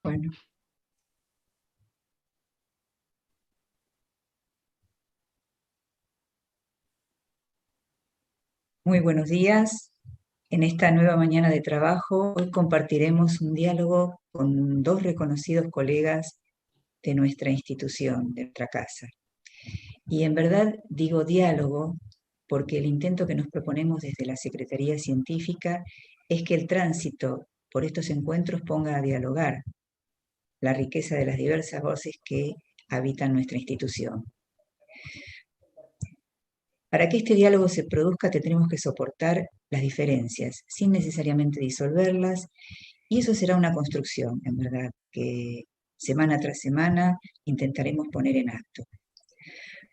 Bueno, muy buenos días. En esta nueva mañana de trabajo, hoy compartiremos un diálogo con dos reconocidos colegas de nuestra institución, de nuestra casa. Y en verdad digo diálogo porque el intento que nos proponemos desde la Secretaría Científica es que el tránsito por estos encuentros ponga a dialogar la riqueza de las diversas voces que habitan nuestra institución. Para que este diálogo se produzca tendremos que soportar las diferencias, sin necesariamente disolverlas, y eso será una construcción, en verdad, que semana tras semana intentaremos poner en acto.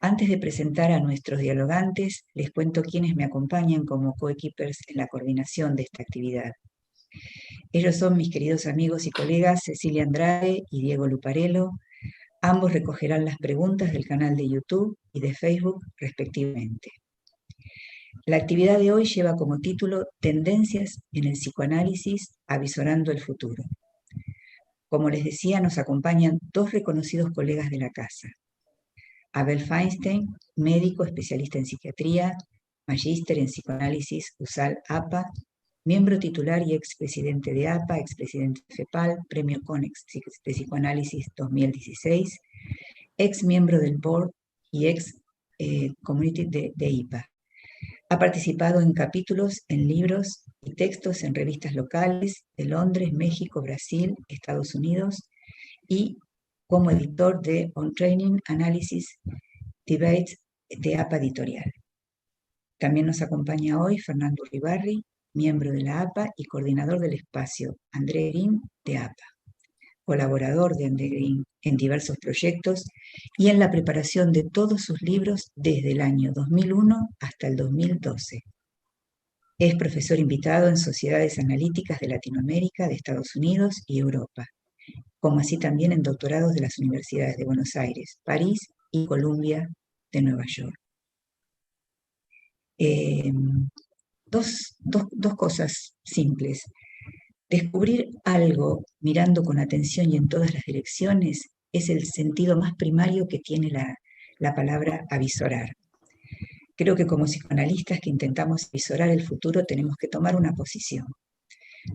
Antes de presentar a nuestros dialogantes, les cuento quiénes me acompañan como coequippers en la coordinación de esta actividad. Ellos son mis queridos amigos y colegas Cecilia Andrade y Diego Luparello. Ambos recogerán las preguntas del canal de YouTube y de Facebook respectivamente. La actividad de hoy lleva como título Tendencias en el psicoanálisis, avisorando el futuro. Como les decía, nos acompañan dos reconocidos colegas de la casa. Abel Feinstein, médico especialista en psiquiatría, magíster en psicoanálisis USAL APA, miembro titular y expresidente de APA, expresidente de FEPAL, premio CONEX de psicoanálisis 2016, ex miembro del board y ex community de IPA. Ha participado en capítulos, en libros y textos en revistas locales de Londres, México, Brasil, Estados Unidos y como editor de On Training Analysis Debates de APA Editorial. También nos acompaña hoy Fernando Uribarri, miembro de la APA y coordinador del espacio André Green de APA, colaborador de André Green en diversos proyectos y en la preparación de todos sus libros desde el año 2001 hasta el 2012. Es profesor invitado en sociedades analíticas de Latinoamérica, de Estados Unidos y Europa, como así también en doctorados de las universidades de Buenos Aires, París y Columbia de Nueva York. Dos cosas simples. Descubrir algo mirando con atención y en todas las direcciones es el sentido más primario que tiene la palabra avisorar. Creo que como psicoanalistas que intentamos avisorar el futuro tenemos que tomar una posición,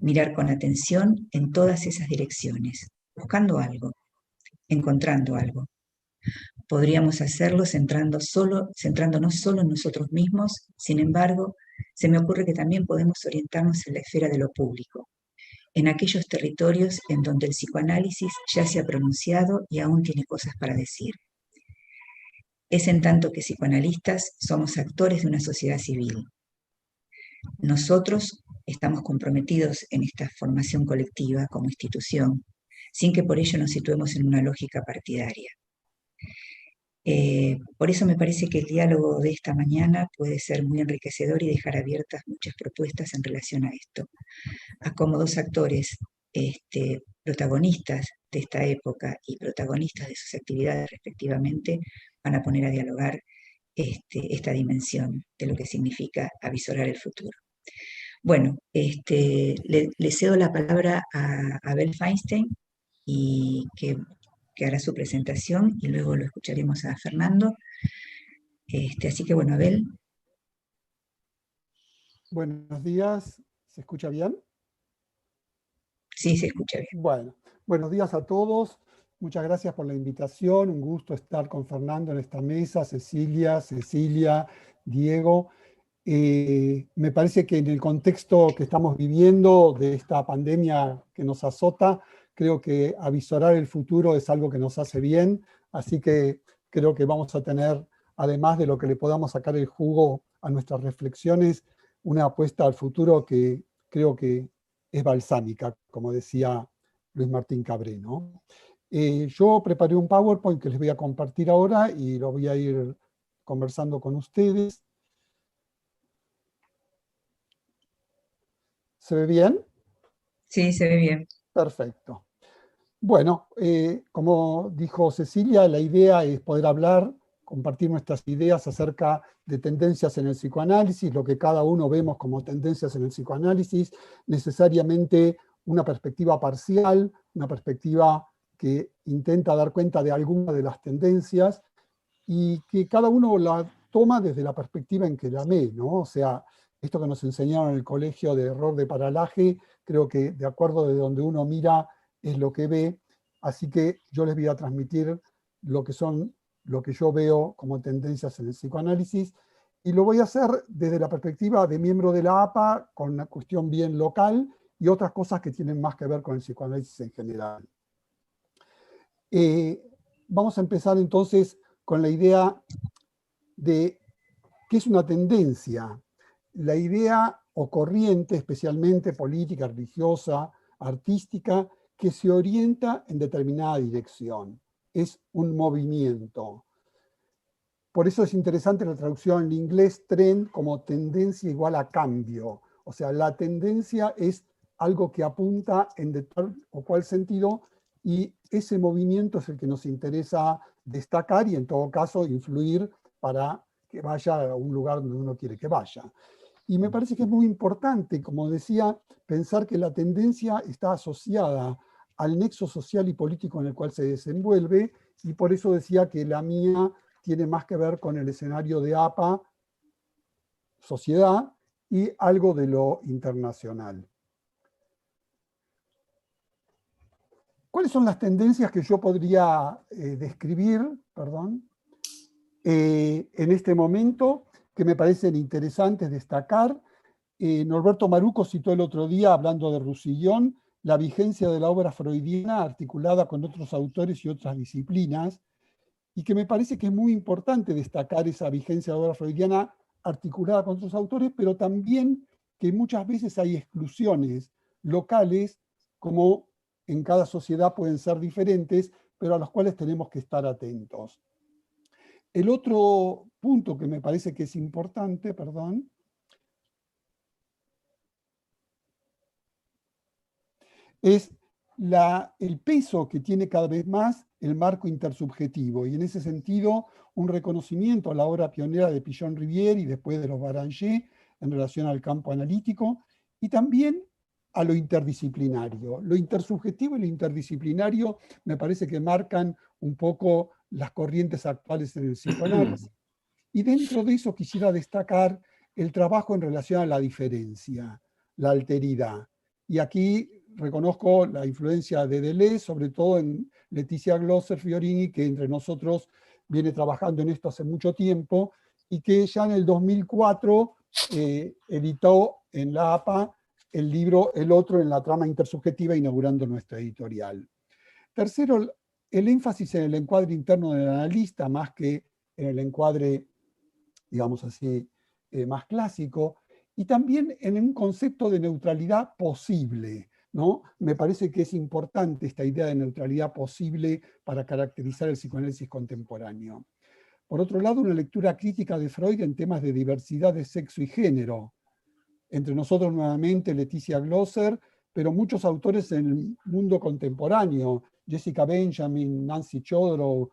mirar con atención en todas esas direcciones, buscando algo, encontrando algo. Podríamos hacerlo centrándonos solo en nosotros mismos, sin embargo, se me ocurre que también podemos orientarnos en la esfera de lo público, en aquellos territorios en donde el psicoanálisis ya se ha pronunciado y aún tiene cosas para decir. Es en tanto que psicoanalistas somos actores de una sociedad civil. Nosotros estamos comprometidos en esta formación colectiva como institución, sin que por ello nos situemos en una lógica partidaria. Por eso me parece que el diálogo de esta mañana puede ser muy enriquecedor y dejar abiertas muchas propuestas en relación a esto, a cómo dos actores protagonistas de esta época y protagonistas de sus actividades respectivamente van a poner a dialogar esta dimensión de lo que significa avisorar el futuro. Bueno, le cedo la palabra a Abel Feinstein y que hará su presentación y luego lo escucharemos a Fernando. Así que bueno, Abel. Buenos días, ¿se escucha bien? Sí, se escucha bien. Bueno, buenos días a todos. Muchas gracias por la invitación. Un gusto estar con Fernando en esta mesa, Cecilia, Diego. Me parece que en el contexto que estamos viviendo de esta pandemia que nos azota, creo que avisorar el futuro es algo que nos hace bien. Así que creo que vamos a tener, además de lo que le podamos sacar el jugo a nuestras reflexiones, una apuesta al futuro que creo que es balsámica, como decía Luis Martín Cabré, ¿no? Yo preparé un PowerPoint que les voy a compartir ahora y lo voy a ir conversando con ustedes. ¿Se ve bien? Sí, se ve bien. Perfecto. Bueno, como dijo Cecilia, la idea es poder hablar, compartir nuestras ideas acerca de tendencias en el psicoanálisis, lo que cada uno vemos como tendencias en el psicoanálisis, necesariamente una perspectiva parcial, una perspectiva que intenta dar cuenta de algunas de las tendencias y que cada uno la toma desde la perspectiva en que la ve, ¿no? O sea, esto que nos enseñaron en el colegio de error de paralaje, creo que de acuerdo de donde uno mira es lo que ve, así que yo les voy a transmitir lo que yo veo como tendencias en el psicoanálisis, y lo voy a hacer desde la perspectiva de miembro de la APA, con una cuestión bien local, y otras cosas que tienen más que ver con el psicoanálisis en general. Vamos a empezar entonces con la idea de qué es una tendencia. La idea o corriente, especialmente política, religiosa, artística, que se orienta en determinada dirección. Es un movimiento. Por eso es interesante la traducción en inglés trend como tendencia igual a cambio. O sea, la tendencia es algo que apunta en tal o cual sentido, y ese movimiento es el que nos interesa destacar y en todo caso influir para que vaya a un lugar donde uno quiere que vaya. Y me parece que es muy importante, como decía, pensar que la tendencia está asociada al nexo social y político en el cual se desenvuelve, y por eso decía que la mía tiene más que ver con el escenario de APA, sociedad, y algo de lo internacional. ¿Cuáles son las tendencias que yo podría describir, en este momento, que me parecen interesantes destacar? Norberto Maruco citó el otro día, hablando de Roussillon, la vigencia de la obra freudiana articulada con otros autores y otras disciplinas, y que me parece que es muy importante destacar esa vigencia de la obra freudiana articulada con otros autores, pero también que muchas veces hay exclusiones locales, como en cada sociedad pueden ser diferentes, pero a los cuales tenemos que estar atentos. El otro punto que me parece que es importante, es el peso que tiene cada vez más el marco intersubjetivo, y en ese sentido un reconocimiento a la obra pionera de Pichon-Rivière y después de los Baranger en relación al campo analítico, y también a lo interdisciplinario. Lo intersubjetivo y lo interdisciplinario me parece que marcan un poco las corrientes actuales en el psicoanálisis, y dentro de eso quisiera destacar el trabajo en relación a la diferencia, la alteridad. Y aquí reconozco la influencia de Deleuze, sobre todo en Leticia Glosser Fiorini, que entre nosotros viene trabajando en esto hace mucho tiempo, y que ya en el 2004 editó en la APA el libro El otro en la trama intersubjetiva, inaugurando nuestra editorial. Tercero, el énfasis en el encuadre interno del analista, más que en el encuadre, digamos así, más clásico, y también en un concepto de neutralidad posible, ¿no? Me parece que es importante esta idea de neutralidad posible para caracterizar el psicoanálisis contemporáneo. Por otro lado, una lectura crítica de Freud en temas de diversidad de sexo y género. Entre nosotros nuevamente Leticia Glosser, pero muchos autores en el mundo contemporáneo, Jessica Benjamin, Nancy Chodorow,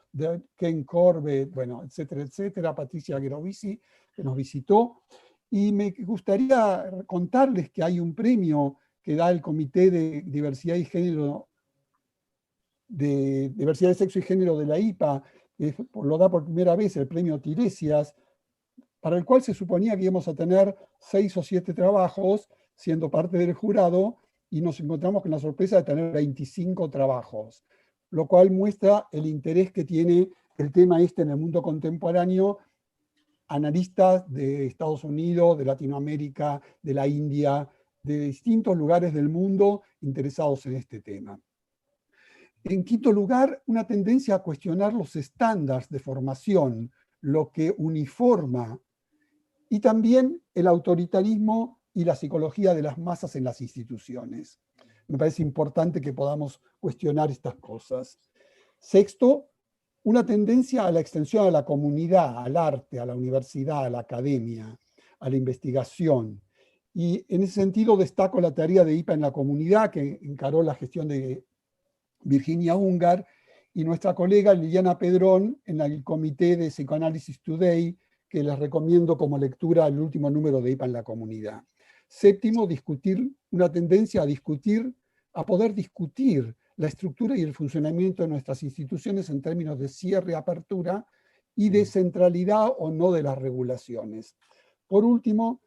Ken Corbett, bueno, etcétera, etcétera, Patricia Gerovici, que nos visitó. Y me gustaría contarles que hay un premio que da el Comité de Diversidad y Género, de Diversidad de Sexo y Género de la IPA, que lo da por primera vez el premio Tiresias, para el cual se suponía que íbamos a tener 6 o 7 trabajos siendo parte del jurado, y nos encontramos con la sorpresa de tener 25 trabajos, lo cual muestra el interés que tiene el tema este en el mundo contemporáneo, analistas de Estados Unidos, de Latinoamérica, de la India, de distintos lugares del mundo interesados en este tema. En quinto lugar, una tendencia a cuestionar los estándares de formación, lo que uniforma, y también el autoritarismo y la psicología de las masas en las instituciones. Me parece importante que podamos cuestionar estas cosas. Sexto, una tendencia a la extensión a la comunidad, al arte, a la universidad, a la academia, a la investigación. Y en ese sentido destaco la tarea de IPA en la comunidad, que encaró la gestión de Virginia Ungar, y nuestra colega Liliana Pedrón en el Comité de Psychoanalysis Today, que les recomiendo como lectura el último número de IPA en la comunidad. Séptimo, una tendencia a discutir a poder discutir la estructura y el funcionamiento de nuestras instituciones en términos de cierre, apertura y de centralidad o no de las regulaciones. Por último,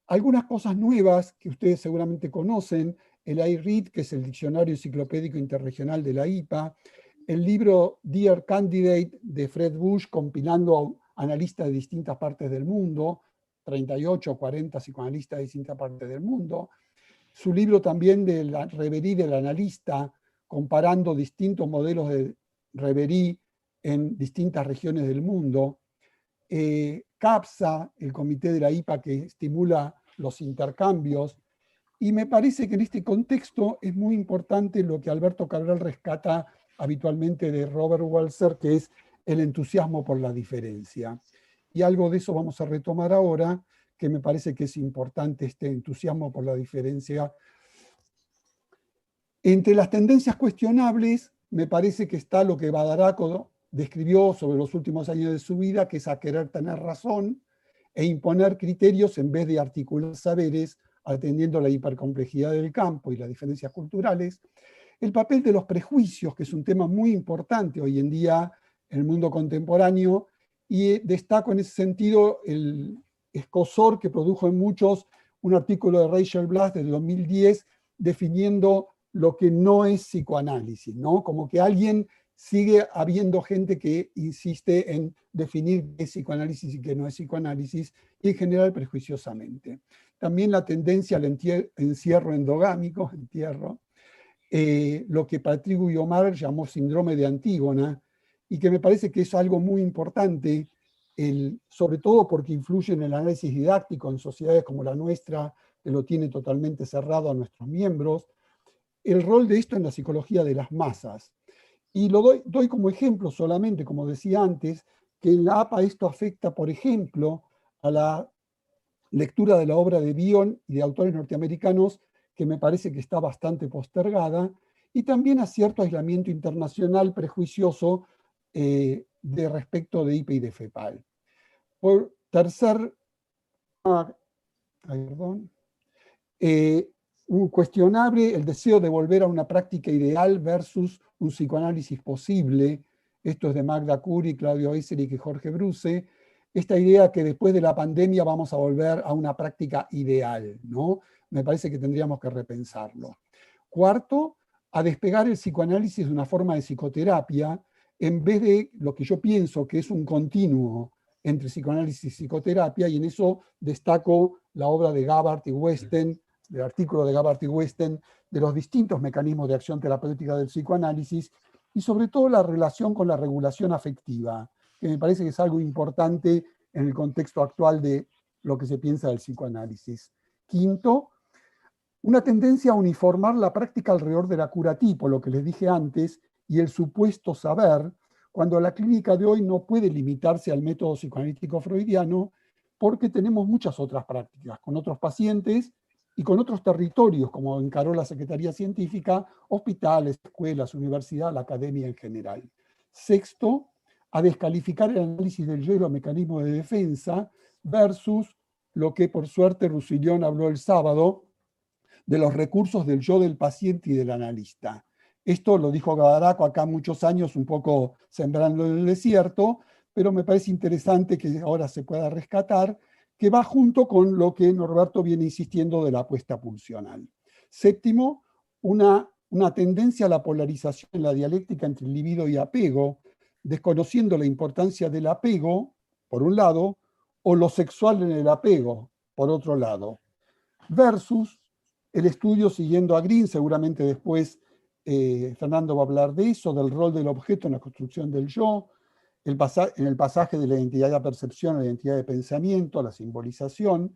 algunas cosas nuevas que ustedes seguramente conocen, el iRead, que es el Diccionario Enciclopédico Interregional de la IPA, el libro Dear Candidate de Fred Bush, compilando analistas de distintas partes del mundo, 38 o 40 psicoanalistas de distintas partes del mundo, su libro también de la Reverie del analista, comparando distintos modelos de Reverie en distintas regiones del mundo, CAPSA, el comité de la IPA que estimula los intercambios, y me parece que en este contexto es muy importante lo que Alberto Cabral rescata habitualmente de Robert Walser, que es el entusiasmo por la diferencia. Y algo de eso vamos a retomar ahora, que me parece que es importante este entusiasmo por la diferencia. Entre las tendencias cuestionables, me parece que está lo que Badaraco describió sobre los últimos años de su vida, que es a querer tener razón e imponer criterios en vez de articular saberes, atendiendo la hipercomplejidad del campo y las diferencias culturales. El papel de los prejuicios, que es un tema muy importante hoy en día en el mundo contemporáneo, y destaco en ese sentido el escozor que produjo en muchos un artículo de Rachel Blass del 2010 definiendo lo que no es psicoanálisis, ¿no? Como que alguien sigue habiendo gente que insiste en definir qué es psicoanálisis y qué no es psicoanálisis, y en general prejuiciosamente. También la tendencia al encierro endogámico, lo que Patrick Guiomard llamó síndrome de Antígona, y que me parece que es algo muy importante, sobre todo porque influye en el análisis didáctico en sociedades como la nuestra, que lo tiene totalmente cerrado a nuestros miembros, el rol de esto en la psicología de las masas. Y lo doy como ejemplo solamente, como decía antes, que en la APA esto afecta, por ejemplo, a la lectura de la obra de Bion y de autores norteamericanos, que me parece que está bastante postergada, y también a cierto aislamiento internacional prejuicioso de respecto de IPA y de FEPAL. Por tercer, un cuestionable el deseo de volver a una práctica ideal versus un psicoanálisis posible. Esto es de Magda Curie, Claudio Eiserich y Jorge Bruce. Esta idea que después de la pandemia vamos a volver a una práctica ideal, ¿no? Me parece que tendríamos que repensarlo. Cuarto, a despegar el psicoanálisis de una forma de psicoterapia, en vez de lo que yo pienso que es un continuo entre psicoanálisis y psicoterapia, y en eso destaco la obra de Gabbard y Westen, del artículo de Gabbard y Westen, de los distintos mecanismos de acción terapéutica del psicoanálisis, y sobre todo la relación con la regulación afectiva, que me parece que es algo importante en el contexto actual de lo que se piensa del psicoanálisis. Quinto, una tendencia a uniformar la práctica alrededor de la curatipo, lo que les dije antes, y el supuesto saber, cuando la clínica de hoy no puede limitarse al método psicoanalítico freudiano, porque tenemos muchas otras prácticas, con otros pacientes y con otros territorios, como encaró la Secretaría Científica, hospitales, escuelas, universidad, la academia en general. Sexto, a descalificar el análisis del yo y los mecanismos de defensa versus lo que por suerte Roussillon habló el sábado, de los recursos del yo del paciente y del analista. Esto lo dijo Badaraco acá muchos años, un poco sembrando en el desierto, pero me parece interesante que ahora se pueda rescatar, que va junto con lo que Norberto viene insistiendo de la apuesta pulsional. Séptimo, una tendencia a la polarización en la dialéctica entre libido y apego, desconociendo la importancia del apego, por un lado, o lo sexual en el apego, por otro lado, versus el estudio siguiendo a Green, seguramente después Fernando va a hablar de eso, del rol del objeto en la construcción del yo, en el pasaje de la identidad de percepción a la identidad de pensamiento, a la simbolización.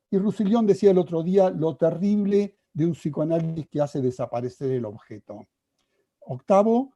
Y Roussillon decía el otro día lo terrible de un psicoanálisis que hace desaparecer el objeto. Octavo,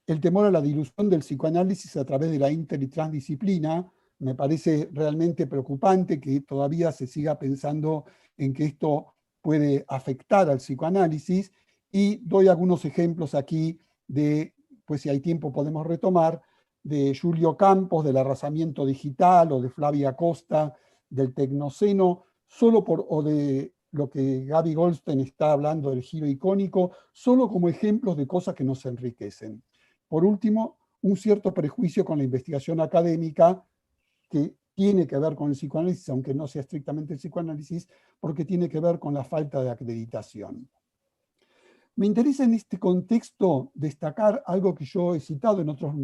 el temor a la dilución del psicoanálisis a través de la inter y transdisciplina. Me parece realmente preocupante que todavía se siga pensando en que esto puede afectar al psicoanálisis, y doy algunos ejemplos aquí de, pues si hay tiempo podemos retomar, de Julio Campos, del arrasamiento digital, o de Flavia Costa, del tecnoceno, o de lo que Gaby Goldstein está hablando del giro icónico, solo como ejemplos de cosas que nos enriquecen. Por último, un cierto prejuicio con la investigación académica que tiene que ver con el psicoanálisis, aunque no sea estrictamente el psicoanálisis, porque tiene que ver con la falta de acreditación. Me interesa en este contexto destacar algo que yo he citado en otros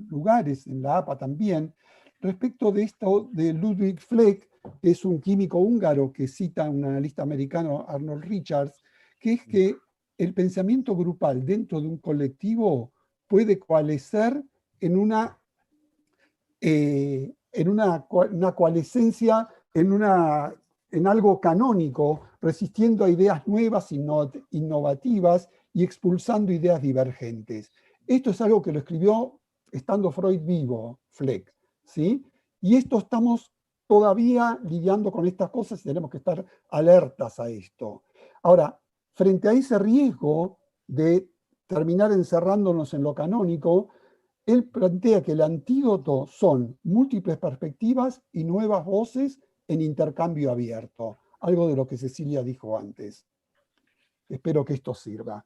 lugares, en la APA también, respecto de esto de Ludwig Fleck, que es un químico húngaro que cita un analista americano, Arnold Richards, que es que el pensamiento grupal dentro de un colectivo puede coalescer en una coalescencia, en algo canónico, resistiendo a ideas nuevas, innovativas y expulsando ideas divergentes. Esto es algo que lo escribió estando Freud vivo, Fleck, ¿sí? Y esto estamos todavía lidiando con estas cosas y tenemos que estar alertas a esto. Ahora, frente a ese riesgo de terminar encerrándonos en lo canónico, él plantea que el antídoto son múltiples perspectivas y nuevas voces en intercambio abierto, algo de lo que Cecilia dijo antes. Espero que esto sirva.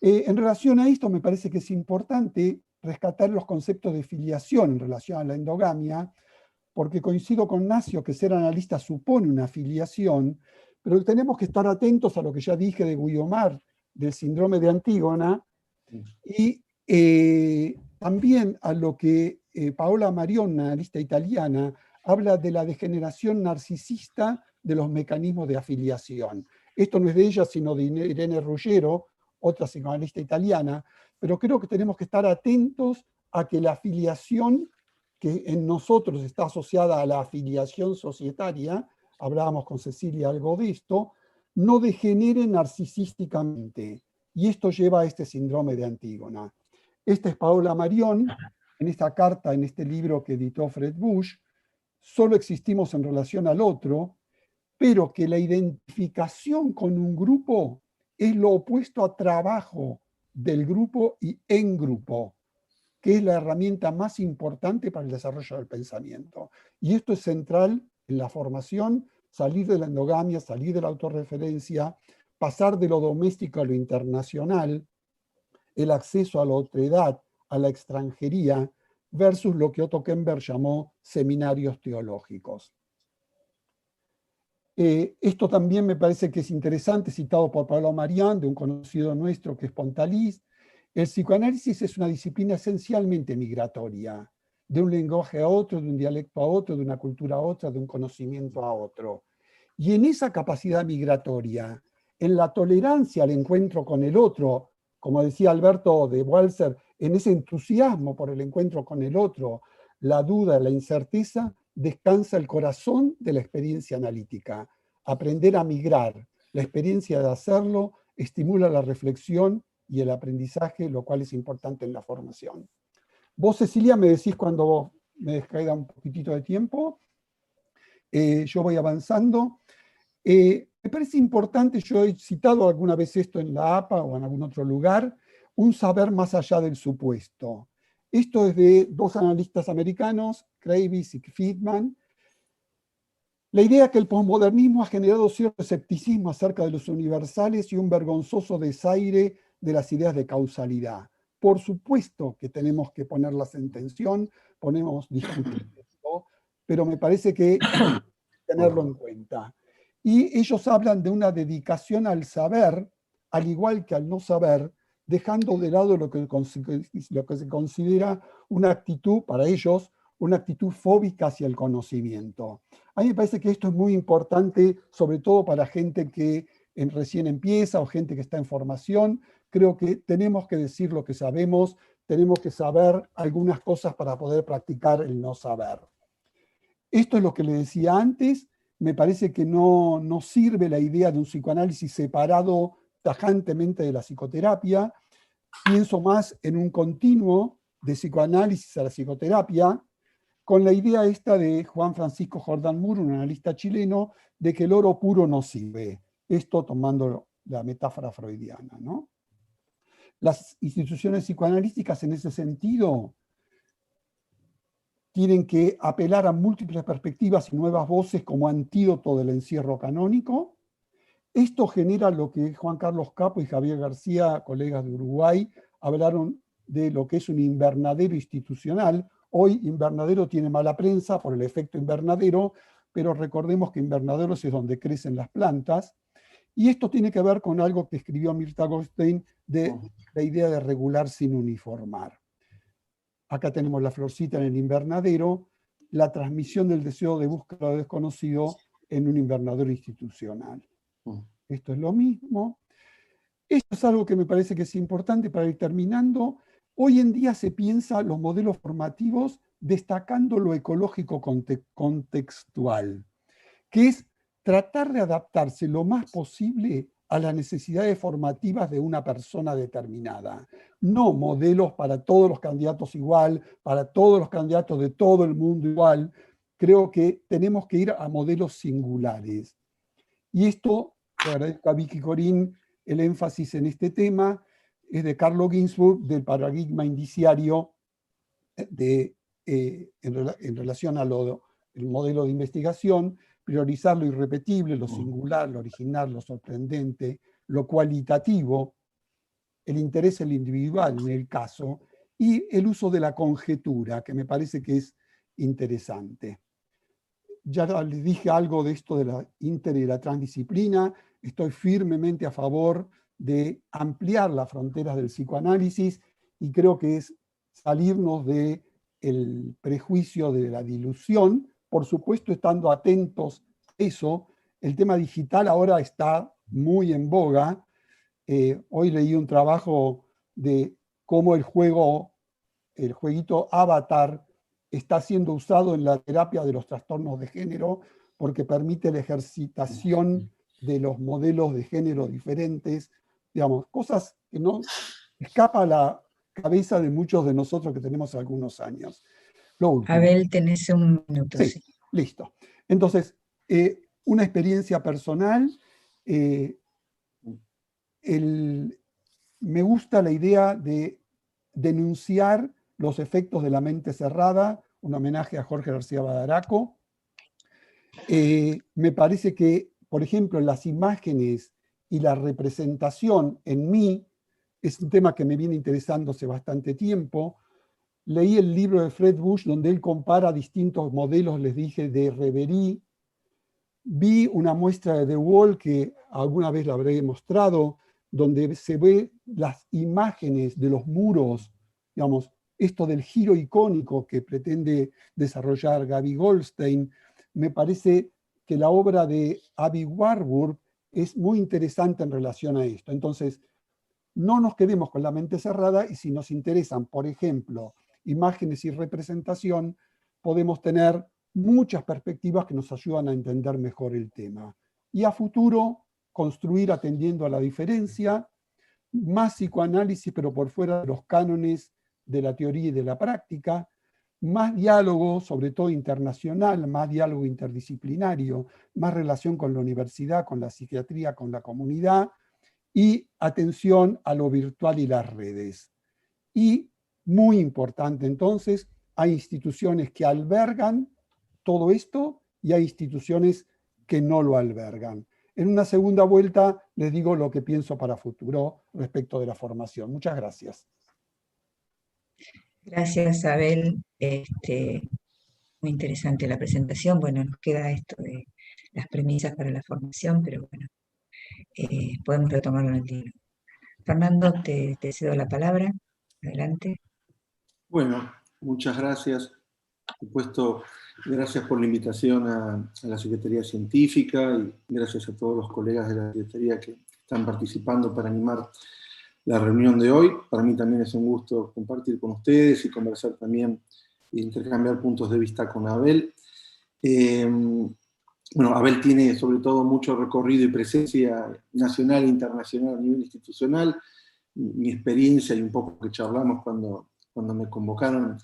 En relación a esto, me parece que es importante rescatar los conceptos de filiación en relación a la endogamia, porque coincido con Nacio que ser analista supone una filiación, pero tenemos que estar atentos a lo que ya dije de Guiomard, del síndrome de Antígona, y también a lo que Paola Marion, analista italiana, habla de la degeneración narcisista de los mecanismos de afiliación. Esto no es de ella, sino de Irene Ruggiero, otra psicoanalista italiana, pero creo que tenemos que estar atentos a que la afiliación que en nosotros está asociada a la afiliación societaria, hablábamos con Cecilia algo de esto, no degenere narcisísticamente. Y esto lleva a este síndrome de Antígona. Esta es Paola Marion, en esta carta, en este libro que editó Fred Bush, solo existimos en relación al otro, pero que la identificación con un grupo es lo opuesto a trabajo del grupo y en grupo, que es la herramienta más importante para el desarrollo del pensamiento. Y esto es central en la formación, salir de la endogamia, salir de la autorreferencia, pasar de lo doméstico a lo internacional, el acceso a la otredad, a la extranjería, versus lo que Otto Kemper llamó seminarios teológicos. Esto también me parece que es interesante, citado por Pablo Marián, de un conocido nuestro que es Pontalís. El psicoanálisis es una disciplina esencialmente migratoria, de un lenguaje a otro, de un dialecto a otro, de una cultura a otra, de un conocimiento a otro. Y en esa capacidad migratoria, en la tolerancia al encuentro con el otro, como decía Alberto de Walser, en ese entusiasmo por el encuentro con el otro, la duda, la incerteza, descansa el corazón de la experiencia analítica. Aprender a migrar, la experiencia de hacerlo, estimula la reflexión y el aprendizaje, lo cual es importante en la formación. Vos, Cecilia, me decís cuando me descaiga un poquitito de tiempo. Yo voy avanzando. Me parece importante, yo he citado alguna vez esto en la APA o en algún otro lugar, un saber más allá del supuesto. Esto es de dos analistas americanos, Kravis y Friedman. La idea que el posmodernismo ha generado cierto escepticismo acerca de los universales y un vergonzoso desaire de las ideas de causalidad. Por supuesto que tenemos que ponerlas en tensión, ponemos discutir esto, pero me parece que hay que tenerlo en cuenta. Y ellos hablan de una dedicación al saber, al igual que al no saber, dejando de lado lo que se considera una actitud, para ellos, una actitud fóbica hacia el conocimiento. A mí me parece que esto es muy importante, sobre todo para gente que recién empieza o gente que está en formación. Creo que tenemos que decir lo que sabemos, tenemos que saber algunas cosas para poder practicar el no saber. Esto es lo que le decía antes. Me parece que no sirve la idea de un psicoanálisis separado tajantemente de la psicoterapia. Pienso más en un continuo de psicoanálisis a la psicoterapia, con la idea esta de Juan Francisco Jordán Moore, un analista chileno, de que el oro puro no sirve. Esto tomando la metáfora freudiana, ¿no? Las instituciones psicoanalíticas en ese sentido tienen que apelar a múltiples perspectivas y nuevas voces como antídoto del encierro canónico, Esto genera lo que Juan Carlos Capo y Javier García, colegas de Uruguay, hablaron de lo que es un invernadero institucional. Hoy invernadero tiene mala prensa por el efecto invernadero, pero recordemos que invernaderos es donde crecen las plantas. Y esto tiene que ver con algo que escribió Mirta Goldstein de la idea de regular sin uniformar. Acá tenemos la florcita en el invernadero, la transmisión del deseo de búsqueda de desconocido en un invernadero institucional. Esto es lo mismo. Esto es algo que me parece que es importante para ir terminando. Hoy en día se piensa los modelos formativos destacando lo ecológico contextual, que es tratar de adaptarse lo más posible a las necesidades formativas de una persona determinada. No modelos para todos los candidatos igual, para todos los candidatos de todo el mundo igual. Creo que tenemos que ir a modelos singulares. Y esto, le agradezco a Vicky Corín el énfasis en este tema, es de Carlo Ginzburg, del paradigma indiciario en relación al modelo de investigación, priorizar lo irrepetible, lo singular, lo original, lo sorprendente, lo cualitativo, el interés en lo individual en el caso, y el uso de la conjetura, que me parece que es interesante. Ya les dije algo de esto de la inter y la transdisciplina. Estoy firmemente a favor de ampliar las fronteras del psicoanálisis y creo que es salirnos del prejuicio de la dilución, por supuesto estando atentos a eso. El tema digital ahora está muy en boga. Hoy leí un trabajo de cómo el jueguito Avatar está siendo usado en la terapia de los trastornos de género porque permite la ejercitación de los modelos de género diferentes, digamos, cosas que no escapa a la cabeza de muchos de nosotros que tenemos algunos años. Lo último. Abel, tenés un minuto. Sí, listo. Entonces, una experiencia personal, me gusta la idea de denunciar los efectos de la mente cerrada, un homenaje a Jorge García Badaraco. Me parece que, por ejemplo, las imágenes y la representación en mí es un tema que me viene interesando hace bastante tiempo. Leí el libro de Fred Bush donde él compara distintos modelos, les dije, de Reverie. Vi una muestra de The Wall que alguna vez la habré mostrado, donde se ve las imágenes de los muros, digamos, esto del giro icónico que pretende desarrollar Gaby Goldstein. Me parece que la obra de Abby Warburg es muy interesante en relación a esto. Entonces, no nos quedemos con la mente cerrada y si nos interesan, por ejemplo, imágenes y representación, podemos tener muchas perspectivas que nos ayudan a entender mejor el tema. Y a futuro, construir atendiendo a la diferencia, más psicoanálisis, pero por fuera de los cánones de la teoría y de la práctica, más diálogo, sobre todo internacional, más diálogo interdisciplinario, más relación con la universidad, con la psiquiatría, con la comunidad, y atención a lo virtual y las redes. Y, muy importante entonces, hay instituciones que albergan todo esto y hay instituciones que no lo albergan. En una segunda vuelta les digo lo que pienso para futuro respecto de la formación. Muchas gracias. Gracias, Abel. Muy interesante la presentación. Bueno, nos queda esto de las premisas para la formación, pero bueno, podemos retomarlo en el diálogo. Fernando, te cedo la palabra. Adelante. Bueno, muchas gracias. Por supuesto, gracias por la invitación a la Secretaría Científica y gracias a todos los colegas de la Secretaría que están participando para animar la reunión de hoy. Para mí también es un gusto compartir con ustedes y conversar también e intercambiar puntos de vista con Abel. Bueno, Abel tiene sobre todo mucho recorrido y presencia nacional e internacional a nivel institucional. Mi experiencia y un poco que charlamos cuando me convocaron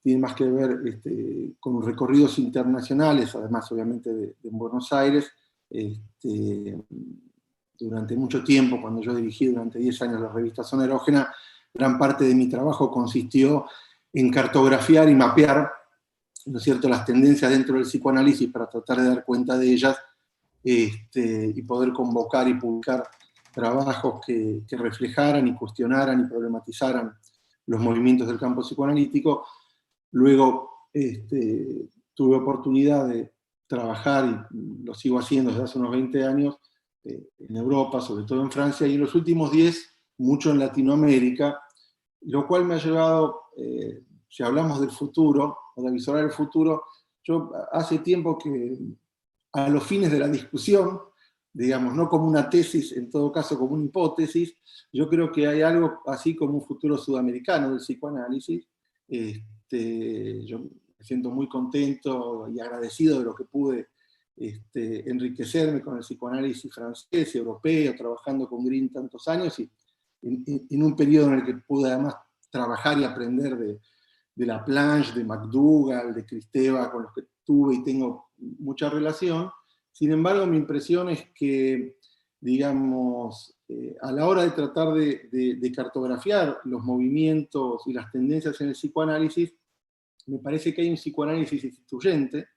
tiene más que ver con recorridos internacionales, además obviamente de Buenos Aires. Durante mucho tiempo, cuando yo dirigí durante 10 años la revista Zona Erógena, gran parte de mi trabajo consistió en cartografiar y mapear, ¿no es cierto?, las tendencias dentro del psicoanálisis para tratar de dar cuenta de ellas y poder convocar y publicar trabajos que reflejaran y cuestionaran y problematizaran los movimientos del campo psicoanalítico. Luego tuve oportunidad de trabajar, y lo sigo haciendo desde hace unos 20 años, en Europa, sobre todo en Francia, y en los últimos 10, mucho en Latinoamérica, lo cual me ha llevado, si hablamos del futuro, o de avisorar el futuro, yo hace tiempo que a los fines de la discusión, digamos, no como una tesis, en todo caso como una hipótesis, yo creo que hay algo así como un futuro sudamericano del psicoanálisis. Yo me siento muy contento y agradecido de lo que pude enriquecerme con el psicoanálisis francés y europeo, trabajando con Green tantos años, y en un periodo en el que pude además trabajar y aprender de Laplanche, de McDougall, de Kristeva, con los que tuve y tengo mucha relación. Sin embargo, mi impresión es que, digamos, a la hora de tratar de cartografiar los movimientos y las tendencias en el psicoanálisis, me parece que hay un psicoanálisis instituyente,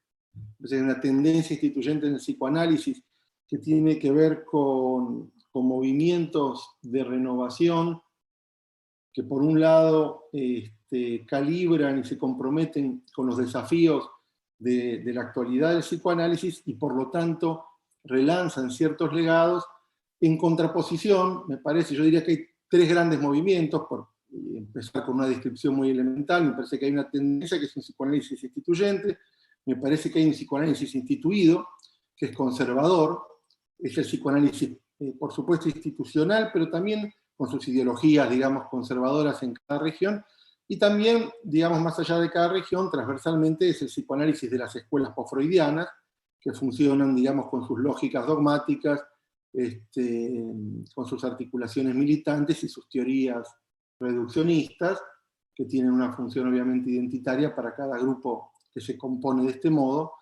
hay una tendencia instituyente en el psicoanálisis que tiene que ver con movimientos de renovación que por un lado calibran y se comprometen con los desafíos de la actualidad del psicoanálisis y por lo tanto relanzan ciertos legados en contraposición, me parece, yo diría que hay tres grandes movimientos, por empezar con una descripción muy elemental, me parece que hay una tendencia que es un psicoanálisis instituyente, me parece que hay un psicoanálisis instituido, que es conservador, es el psicoanálisis, por supuesto, institucional, pero también con sus ideologías, digamos, conservadoras en cada región, y también, digamos, más allá de cada región, transversalmente es el psicoanálisis de las escuelas post-freudianas, que funcionan, digamos, con sus lógicas dogmáticas, con sus articulaciones militantes y sus teorías reduccionistas, que tienen una función obviamente identitaria para cada grupo que se compone de este modo.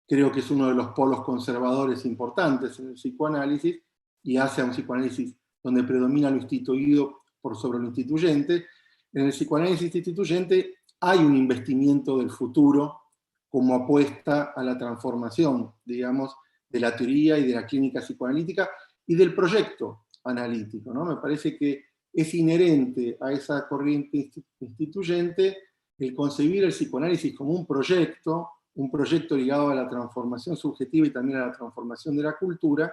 Creo que es uno de los polos conservadores importantes en el psicoanálisis, y hace a un psicoanálisis donde predomina lo instituido por sobre lo instituyente. En el psicoanálisis instituyente hay un investimiento del futuro como apuesta a la transformación, digamos, de la teoría y de la clínica psicoanalítica y del proyecto analítico, ¿no? Me parece que es inherente a esa corriente instituyente el concebir el psicoanálisis como un proyecto ligado a la transformación subjetiva y también a la transformación de la cultura,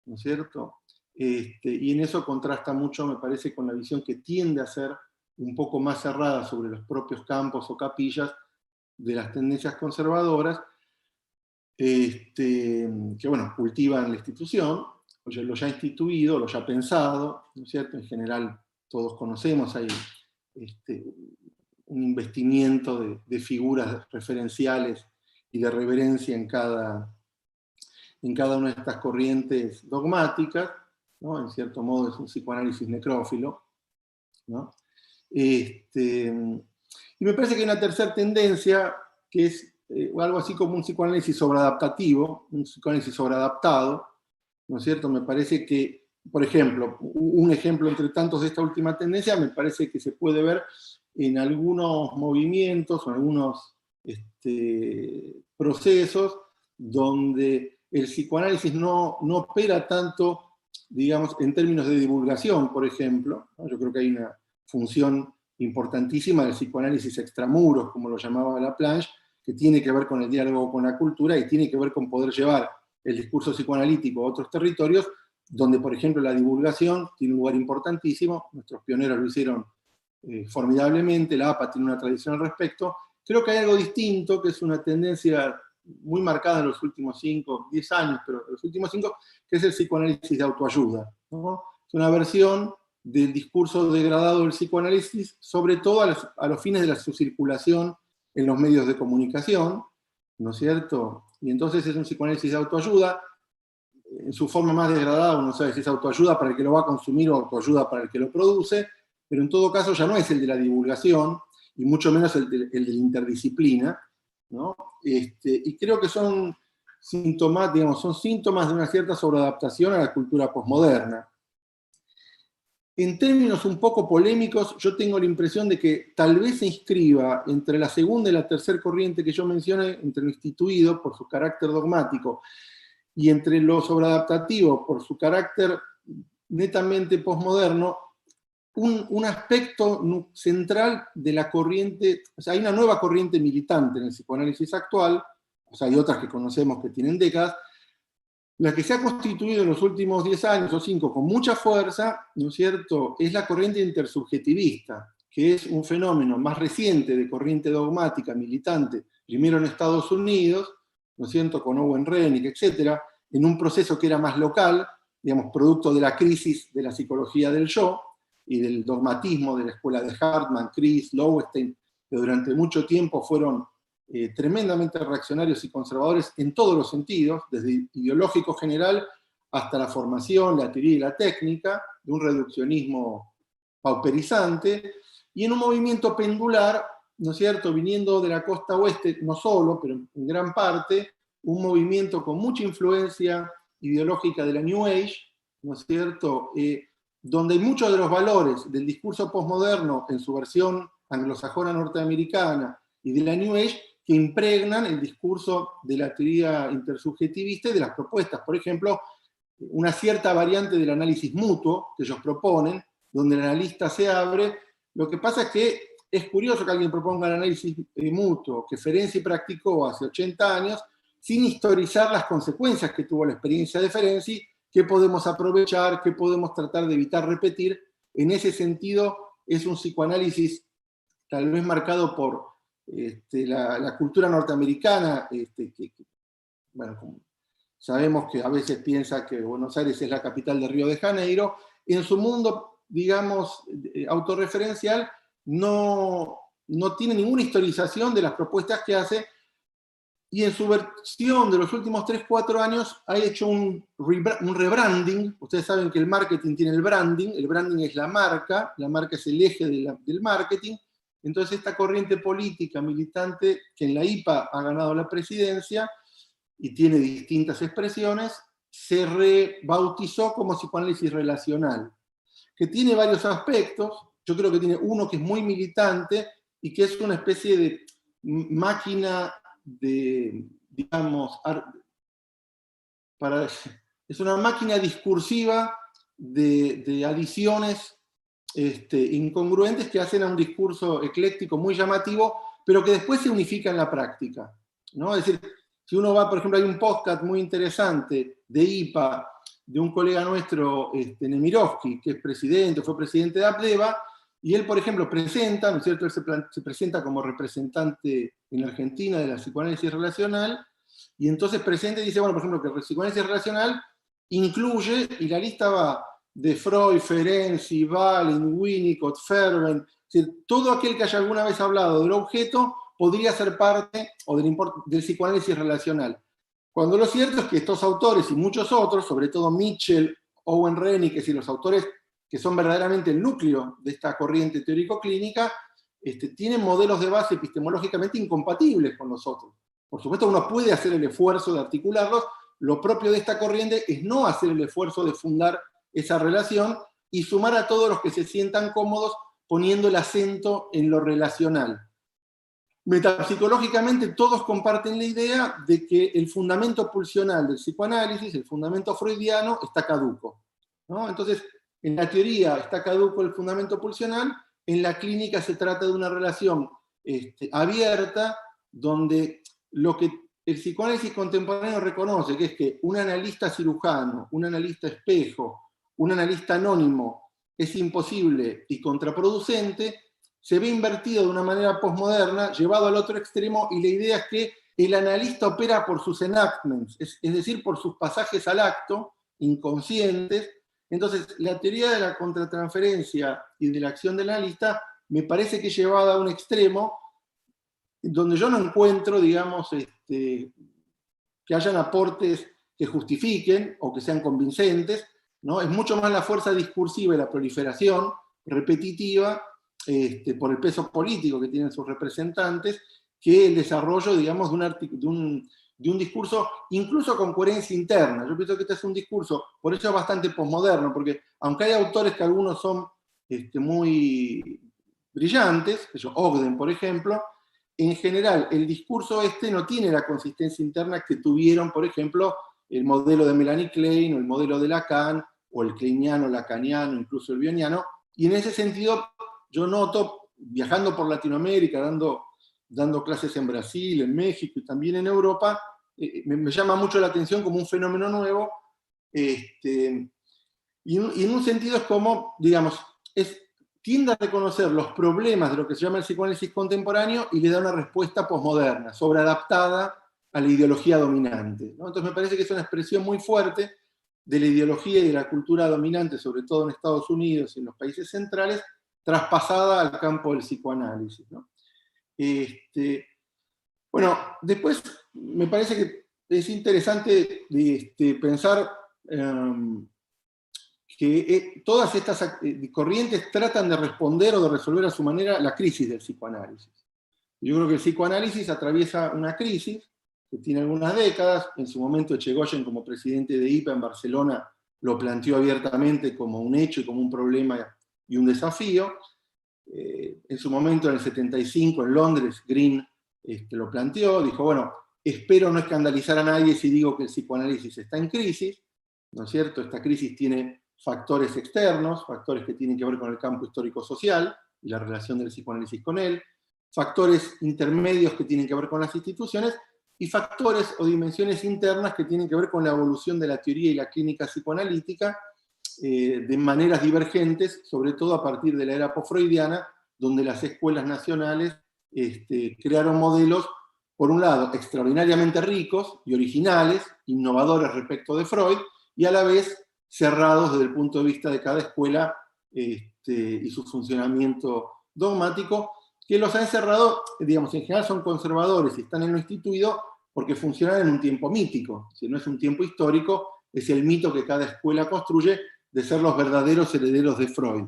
¿no es cierto? Y en eso contrasta mucho, me parece, con la visión que tiende a ser un poco más cerrada sobre los propios campos o capillas de las tendencias conservadoras, que bueno, cultivan la institución, lo ya instituido, lo ya pensado, ¿no es cierto? En general todos conocemos, hay un investimiento de figuras referenciales y de reverencia en cada una de estas corrientes dogmáticas, ¿no? En cierto modo es un psicoanálisis necrófilo, ¿no? Y me parece que hay una tercera tendencia, que es algo así como un psicoanálisis sobreadaptativo, un psicoanálisis sobreadaptado, ¿no es cierto? Me parece que, por ejemplo, un ejemplo entre tantos de esta última tendencia, me parece que se puede ver en algunos movimientos o en algunos procesos donde el psicoanálisis no opera tanto, digamos, en términos de divulgación, por ejemplo, ¿no? Yo creo que hay una función importantísima del psicoanálisis extramuros, como lo llamaba Laplanche, que tiene que ver con el diálogo con la cultura y tiene que ver con poder llevar el discurso psicoanalítico a otros territorios, donde, por ejemplo, la divulgación tiene un lugar importantísimo. Nuestros pioneros lo hicieron formidablemente, la APA tiene una tradición al respecto. Creo que hay algo distinto, que es una tendencia muy marcada en los últimos 5, 10 años, pero en los últimos 5, que es el psicoanálisis de autoayuda, ¿no? Es una versión del discurso degradado del psicoanálisis, sobre todo a los fines de su circulación en los medios de comunicación, ¿no es cierto? Y entonces es un psicoanálisis de autoayuda, en su forma más degradada, uno sabe si es autoayuda para el que lo va a consumir o autoayuda para el que lo produce, pero en todo caso ya no es el de la divulgación, y mucho menos el de la interdisciplina, ¿no? Y creo que son síntomas, digamos, son síntomas de una cierta sobreadaptación a la cultura posmoderna. En términos un poco polémicos, yo tengo la impresión de que tal vez se inscriba entre la segunda y la tercera corriente que yo mencioné, entre lo instituido por su carácter dogmático y entre lo sobreadaptativo, por su carácter netamente posmoderno, un aspecto central de la corriente, o sea, hay una nueva corriente militante en el psicoanálisis actual, o sea, hay otras que conocemos que tienen décadas, la que se ha constituido en los últimos 10 años o 5 con mucha fuerza, ¿no es cierto?, es la corriente intersubjetivista, que es un fenómeno más reciente de corriente dogmática, militante, primero en Estados Unidos, ¿no es cierto?, con Owen Rennick, etcétera, en un proceso que era más local, digamos, producto de la crisis de la psicología del yo y del dogmatismo de la escuela de Hartman, Chris, Lowenstein, que durante mucho tiempo fueron tremendamente reaccionarios y conservadores en todos los sentidos, desde ideológico general hasta la formación, la teoría y la técnica, de un reduccionismo pauperizante, y en un movimiento pendular, ¿no es cierto?, viniendo de la costa oeste, no solo, pero en gran parte, un movimiento con mucha influencia ideológica de la New Age, ¿no es cierto?, donde hay muchos de los valores del discurso posmoderno en su versión anglosajona norteamericana y de la New Age que impregnan el discurso de la teoría intersubjetivista y de las propuestas. Por ejemplo, una cierta variante del análisis mutuo que ellos proponen, donde el analista se abre. Lo que pasa es que es curioso que alguien proponga el análisis mutuo que Ferenczi practicó hace 80 años, sin historizar las consecuencias que tuvo la experiencia de Ferenczi, qué podemos aprovechar, qué podemos tratar de evitar repetir. En ese sentido, es un psicoanálisis tal vez marcado por la cultura norteamericana, bueno, como sabemos que a veces piensa que Buenos Aires es la capital de Río de Janeiro, en su mundo, digamos, autorreferencial, no tiene ninguna historización de las propuestas que hace, y en su versión de los últimos 3-4 años ha hecho un rebranding. Ustedes saben que el marketing tiene el branding es la marca es el eje del marketing. Entonces esta corriente política militante que en la IPA ha ganado la presidencia y tiene distintas expresiones, se rebautizó como psicoanálisis relacional, que tiene varios aspectos. Yo creo que tiene uno que es muy militante y que es una especie de máquina de, digamos, es una máquina discursiva de adiciones incongruentes que hacen a un discurso ecléctico muy llamativo, pero que después se unifica en la práctica, ¿no? Es decir, si uno va, por ejemplo, hay un podcast muy interesante de IPA, de un colega nuestro, Nemirovsky, que es fue presidente de APDEVA, y él, por ejemplo, presenta, ¿no es cierto?, él se presenta como representante en Argentina de la psicoanálisis relacional, y entonces presenta y dice, bueno, por ejemplo, que el psicoanálisis relacional incluye, y la lista va de Freud, Ferenczi, Balin, Winnicott, Ferben, es decir, todo aquel que haya alguna vez hablado del objeto podría ser parte del psicoanálisis relacional. Cuando lo cierto es que estos autores y muchos otros, sobre todo Mitchell, Owen Rennick, es decir, los autores que son verdaderamente el núcleo de esta corriente teórico-clínica, tienen modelos de base epistemológicamente incompatibles con los otros. Por supuesto, uno puede hacer el esfuerzo de articularlos. Lo propio de esta corriente es no hacer el esfuerzo de fundar esa relación y sumar a todos los que se sientan cómodos poniendo el acento en lo relacional. Metapsicológicamente todos comparten la idea de que el fundamento pulsional del psicoanálisis, el fundamento freudiano, está caduco, ¿no? Entonces, en la teoría está caduco el fundamento pulsional, en la clínica se trata de una relación abierta, donde lo que el psicoanálisis contemporáneo reconoce, que es que un analista cirujano, un analista espejo, un analista anónimo es imposible y contraproducente, se ve invertido de una manera posmoderna, llevado al otro extremo, y la idea es que el analista opera por sus enactments, es decir, por sus pasajes al acto, inconscientes. Entonces, la teoría de la contratransferencia y de la acción del analista me parece que es llevada a un extremo donde yo no encuentro, digamos, que hayan aportes que justifiquen o que sean convincentes, ¿no? Es mucho más la fuerza discursiva y la proliferación repetitiva por el peso político que tienen sus representantes, que el desarrollo, digamos, de un discurso, incluso con coherencia interna. Yo pienso que este es un discurso, por eso es bastante posmoderno, porque aunque hay autores que algunos son muy brillantes, Ogden, por ejemplo, en general el discurso no tiene la consistencia interna que tuvieron, por ejemplo, el modelo de Melanie Klein, o el modelo de Lacan, o el kleiniano, lacaniano, incluso el bioniano, y en ese sentido yo noto, viajando por Latinoamérica, dando clases en Brasil, en México y también en Europa, me llama mucho la atención como un fenómeno nuevo, y en un sentido es como, digamos, tiende a reconocer los problemas de lo que se llama el psicoanálisis contemporáneo y le da una respuesta posmoderna, sobreadaptada a la ideología dominante, ¿no? Entonces me parece que es una expresión muy fuerte de la ideología y de la cultura dominante, sobre todo en Estados Unidos y en los países centrales, traspasada al campo del psicoanálisis, ¿no? Bueno, después me parece que es interesante pensar que todas estas corrientes tratan de responder o de resolver a su manera la crisis del psicoanálisis. Yo creo que el psicoanálisis atraviesa una crisis que tiene algunas décadas. En su momento Echegoyen, como presidente de IPA en Barcelona, lo planteó abiertamente como un hecho y como un problema y un desafío. En su momento, en el 75, en Londres, Green lo planteó, dijo, bueno, espero no escandalizar a nadie si digo que el psicoanálisis está en crisis, ¿no es cierto? Esta crisis tiene factores externos, factores que tienen que ver con el campo histórico-social y la relación del psicoanálisis con él, factores intermedios que tienen que ver con las instituciones, y factores o dimensiones internas que tienen que ver con la evolución de la teoría y la clínica psicoanalítica de maneras divergentes, sobre todo a partir de la era post-freudiana, donde las escuelas nacionales crearon modelos, por un lado, extraordinariamente ricos y originales, innovadores respecto de Freud, y a la vez cerrados desde el punto de vista de cada escuela y su funcionamiento dogmático, que los ha encerrado, digamos, en general son conservadores y están en lo instituido porque funcionan en un tiempo mítico. Si no es un tiempo histórico, es el mito que cada escuela construye de ser los verdaderos herederos de Freud.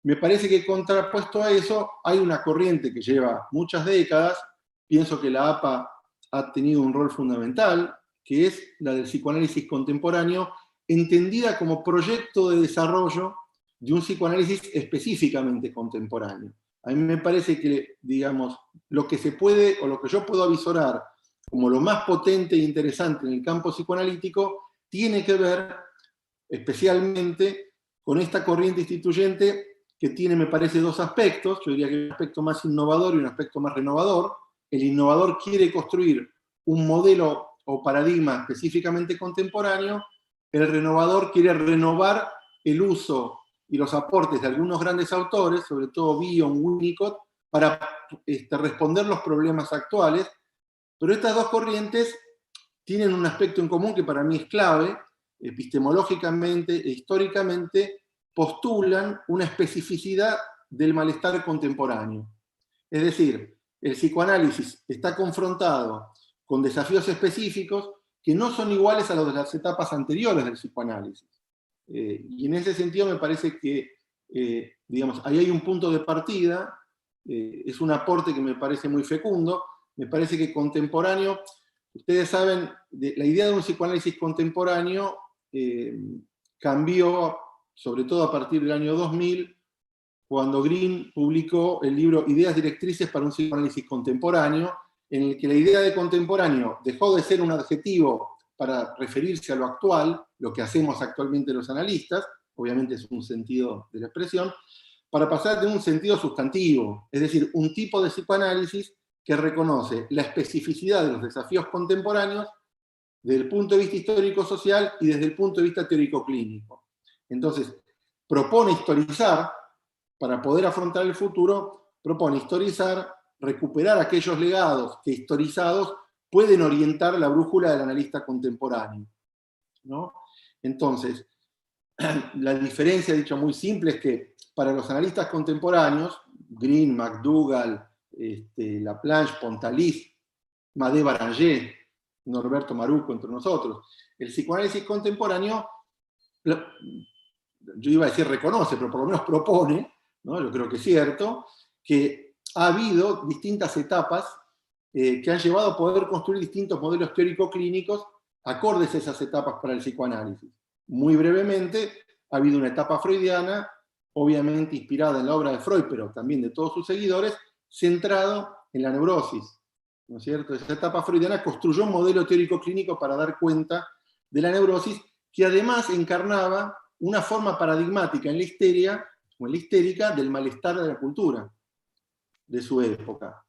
Me parece que contrapuesto a eso hay una corriente que lleva muchas décadas, pienso que la APA ha tenido un rol fundamental, que es la del psicoanálisis contemporáneo, entendida como proyecto de desarrollo de un psicoanálisis específicamente contemporáneo. A mí me parece que, digamos, lo que se puede, o lo que yo puedo avisorar como lo más potente e interesante en el campo psicoanalítico, tiene que ver especialmente con esta corriente instituyente que tiene, me parece, dos aspectos. Yo diría que hay un aspecto más innovador y un aspecto más renovador. El innovador quiere construir un modelo o paradigma específicamente contemporáneo, el renovador quiere renovar el uso y los aportes de algunos grandes autores, sobre todo Bion, Winnicott, para responder los problemas actuales. Pero estas dos corrientes tienen un aspecto en común que para mí es clave, epistemológicamente e históricamente, postulan una especificidad del malestar contemporáneo. Es decir, el psicoanálisis está confrontado con desafíos específicos que no son iguales a los de las etapas anteriores del psicoanálisis. Y en ese sentido me parece que, digamos, ahí hay un punto de partida, es un aporte que me parece muy fecundo. Me parece que contemporáneo, ustedes saben, la idea de un psicoanálisis contemporáneo cambió, sobre todo a partir del año 2000, cuando Green publicó el libro Ideas Directrices para un Psicoanálisis Contemporáneo, en el que la idea de contemporáneo dejó de ser un adjetivo para referirse a lo actual, lo que hacemos actualmente los analistas, obviamente es un sentido de la expresión, para pasar de un sentido sustantivo, es decir, un tipo de psicoanálisis que reconoce la especificidad de los desafíos contemporáneos desde el punto de vista histórico-social y desde el punto de vista teórico-clínico. Entonces, propone historizar, para poder afrontar el futuro, propone historizar, recuperar aquellos legados que historizados pueden orientar la brújula del analista contemporáneo, ¿no? Entonces, la diferencia, dicho muy simple, es que para los analistas contemporáneos, Green, McDougall, Laplanche, Pontalis, Madé Baranger, Norberto Maruco, entre nosotros, el psicoanálisis contemporáneo, yo iba a decir reconoce, pero por lo menos propone, ¿no? Yo creo que es cierto, que ha habido distintas etapas que han llevado a poder construir distintos modelos teórico-clínicos acordes a esas etapas para el psicoanálisis. Muy brevemente, ha habido una etapa freudiana, obviamente inspirada en la obra de Freud, pero también de todos sus seguidores, centrado en la neurosis, ¿no es cierto? Esa etapa freudiana construyó un modelo teórico-clínico para dar cuenta de la neurosis, que además encarnaba una forma paradigmática en la histeria, o en la histérica, del malestar de la cultura de su época.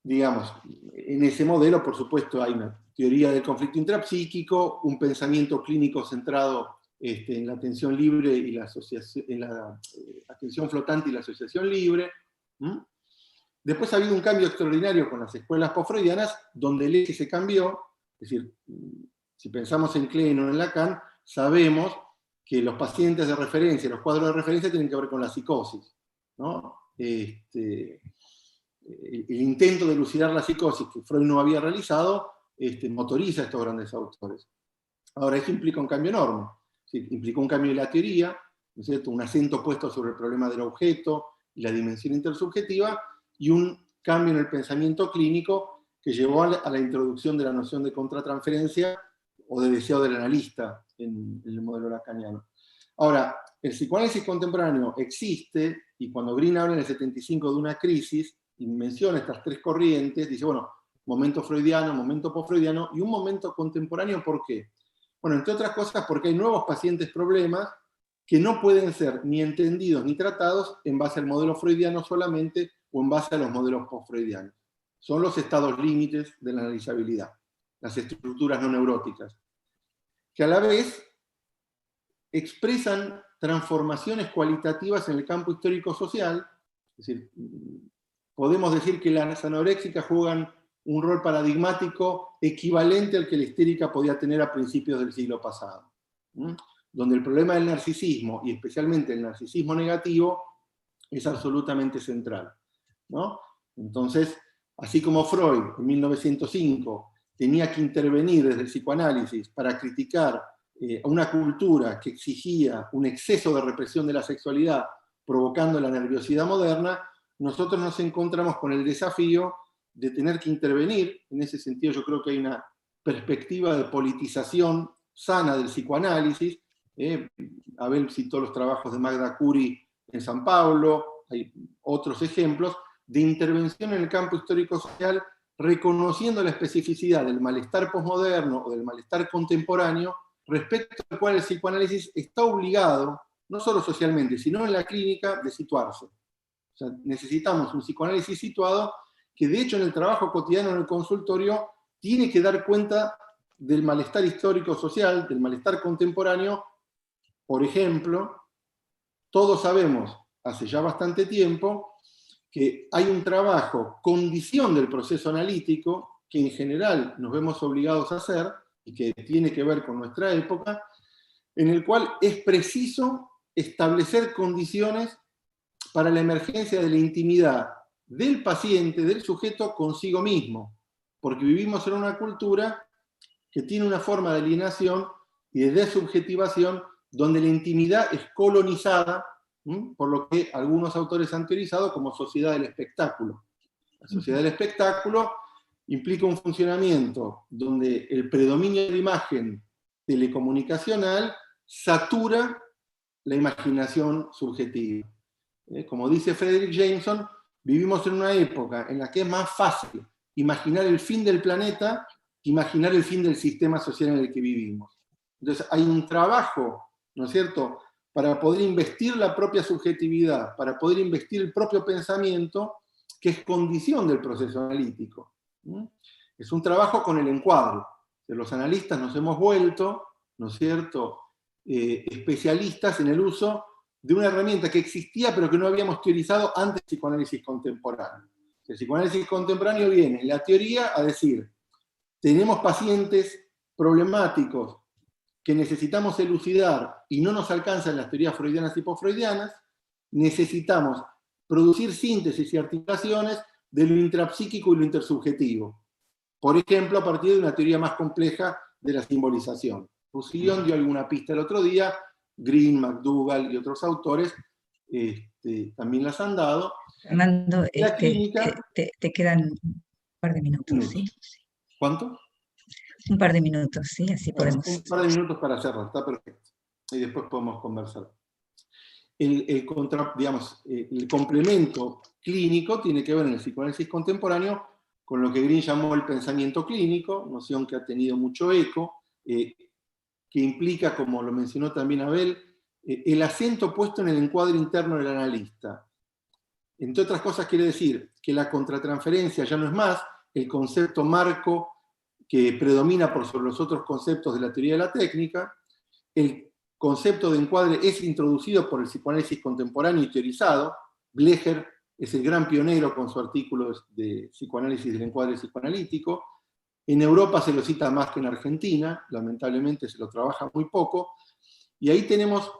Digamos, en ese modelo, por supuesto, hay una teoría del conflicto intrapsíquico, un pensamiento clínico centrado en la atención libre y la asociación, en la atención flotante y la asociación libre. Después ha habido un cambio extraordinario con las escuelas post-freudianas, donde el eje se cambió. Es decir, si pensamos en Klein o en Lacan, sabemos que los pacientes de referencia, los cuadros de referencia tienen que ver con la psicosis, ¿no? El intento de elucidar la psicosis que Freud no había realizado motoriza a estos grandes autores. Ahora, eso implica un cambio enorme. ¿Sí? Implicó un cambio en la teoría, ¿no es cierto? Un acento puesto sobre el problema del objeto y la dimensión intersubjetiva, y un cambio en el pensamiento clínico que llevó a la introducción de la noción de contratransferencia o de deseo del analista en el modelo lacaniano. Ahora, el psicoanálisis contemporáneo existe, y cuando Green habla en el 75 de una crisis, y menciona estas tres corrientes, dice, bueno, momento freudiano, momento post-freudiano, y un momento contemporáneo, ¿por qué? Bueno, entre otras cosas porque hay nuevos pacientes problemas que no pueden ser ni entendidos ni tratados en base al modelo freudiano solamente o en base a los modelos post-freudianos. Son los estados límites de la analizabilidad, las estructuras no neuróticas, que a la vez expresan transformaciones cualitativas en el campo histórico-social. Es decir, podemos decir que las anoréxicas juegan un rol paradigmático equivalente al que la histérica podía tener a principios del siglo pasado, donde el problema del narcisismo, y especialmente el narcisismo negativo, es absolutamente central, ¿no? Entonces, así como Freud en 1905 tenía que intervenir desde el psicoanálisis para criticar a una cultura que exigía un exceso de represión de la sexualidad, provocando la nerviosidad moderna, nosotros nos encontramos con el desafío de tener que intervenir. En ese sentido yo creo que hay una perspectiva de politización sana del psicoanálisis. Abel citó los trabajos de Magda Curi en San Pablo, hay otros ejemplos de intervención en el campo histórico-social, reconociendo la especificidad del malestar posmoderno o del malestar contemporáneo, respecto al cual el psicoanálisis está obligado, no solo socialmente, sino en la clínica, de situarse. O sea, necesitamos un psicoanálisis situado que, de hecho, en el trabajo cotidiano en el consultorio, tiene que dar cuenta del malestar histórico-social, del malestar contemporáneo. Por ejemplo, todos sabemos, hace ya bastante tiempo, que hay un trabajo, condición del proceso analítico, que en general nos vemos obligados a hacer, y que tiene que ver con nuestra época, en el cual es preciso establecer condiciones para la emergencia de la intimidad del paciente, del sujeto, consigo mismo, porque vivimos en una cultura que tiene una forma de alienación y de desubjetivación donde la intimidad es colonizada, por lo que algunos autores han teorizado como sociedad del espectáculo. La sociedad del espectáculo implica un funcionamiento donde el predominio de la imagen telecomunicacional satura la imaginación subjetiva. Como dice Frederick Jameson, vivimos en una época en la que es más fácil imaginar el fin del planeta que imaginar el fin del sistema social en el que vivimos. Entonces hay un trabajo, ¿no es cierto?, para poder investir la propia subjetividad, para poder investir el propio pensamiento, que es condición del proceso analítico. Es un trabajo con el encuadre. Los analistas nos hemos vuelto, ¿no es cierto?, especialistas en el uso de una herramienta que existía pero que no habíamos teorizado antes del psicoanálisis contemporáneo. El psicoanálisis contemporáneo viene en la teoría a decir, tenemos pacientes problemáticos que necesitamos elucidar y no nos alcanzan las teorías freudianas y post-freudianas, necesitamos producir síntesis y articulaciones de lo intrapsíquico y lo intersubjetivo. Por ejemplo, a partir de una teoría más compleja de la simbolización. Roussillon dio alguna pista el otro día, Green, McDougall y otros autores también las han dado. Fernando, La clínica, te quedan un par de minutos, ¿sí? ¿Cuánto? Un par de minutos, ¿sí? Así Bueno, podemos. un par de minutos para cerrar, está perfecto. Y después podemos conversar. El complemento clínico tiene que ver en el psicoanálisis contemporáneo con lo que Green llamó el pensamiento clínico, noción que ha tenido mucho eco que implica, como lo mencionó también Abel, el acento puesto en el encuadre interno del analista. Entre otras cosas quiere decir que la contratransferencia ya no es más el concepto marco que predomina por sobre los otros conceptos de la teoría de la técnica. El concepto de encuadre es introducido por el psicoanálisis contemporáneo y teorizado. Blecher es el gran pionero con su artículo de psicoanálisis del encuadre psicoanalítico. En Europa se lo cita más que en Argentina, lamentablemente se lo trabaja muy poco. Y ahí tenemos,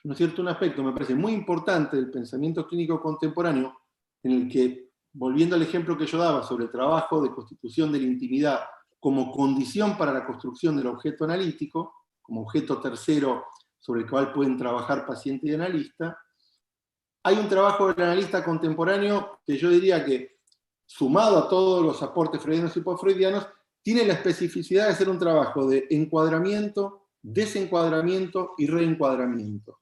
¿no es cierto?, un aspecto, me parece muy importante del pensamiento clínico contemporáneo, en el que, volviendo al ejemplo que yo daba sobre el trabajo de constitución de la intimidad como condición para la construcción del objeto analítico, como objeto tercero sobre el cual pueden trabajar paciente y analista, hay un trabajo del analista contemporáneo que yo diría que, sumado a todos los aportes freudianos y postfreudianos, tiene la especificidad de ser un trabajo de encuadramiento, desencuadramiento y reencuadramiento.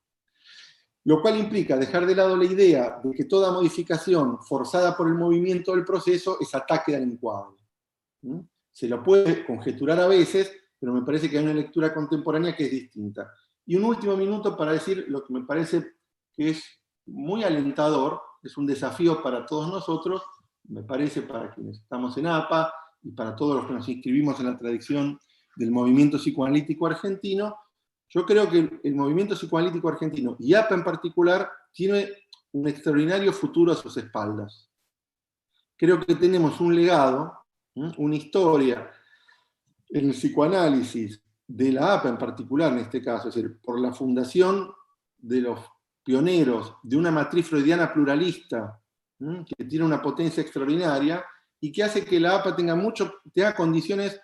Lo cual implica dejar de lado la idea de que toda modificación forzada por el movimiento del proceso es ataque al encuadre. Se lo puede conjeturar a veces, pero me parece que hay una lectura contemporánea que es distinta. Y un último minuto para decir lo que me parece que es muy alentador, es un desafío para todos nosotros, me parece para quienes estamos en APA y para todos los que nos inscribimos en la tradición del movimiento psicoanalítico argentino. Yo creo que el movimiento psicoanalítico argentino, y APA en particular, tiene un extraordinario futuro a sus espaldas. Creo que tenemos un legado, una historia en el psicoanálisis de la APA en particular, en este caso, es decir, por la fundación de los pioneros de una matriz freudiana pluralista, que tiene una potencia extraordinaria y que hace que la APA tenga condiciones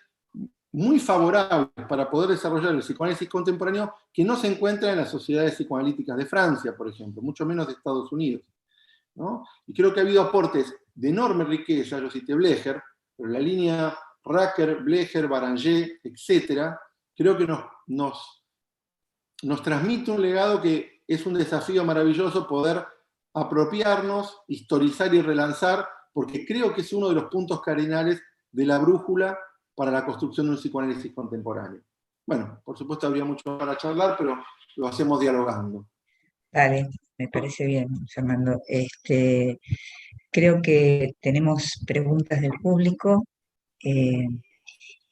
muy favorables para poder desarrollar el psicoanálisis contemporáneo que no se encuentra en las sociedades psicoanalíticas de Francia, por ejemplo, mucho menos de Estados Unidos, ¿no? Y creo que ha habido aportes de enorme riqueza, yo cité Blecher, pero la línea Racker, Blecher, Baranger, etc., creo que nos transmite un legado que es un desafío maravilloso poder apropiarnos, historizar y relanzar, porque creo que es uno de los puntos cardinales de la brújula para la construcción de un psicoanálisis contemporáneo. Bueno, por supuesto habría mucho para charlar, pero lo hacemos dialogando. Dale, me parece bien, Fernando. Creo que tenemos preguntas del público,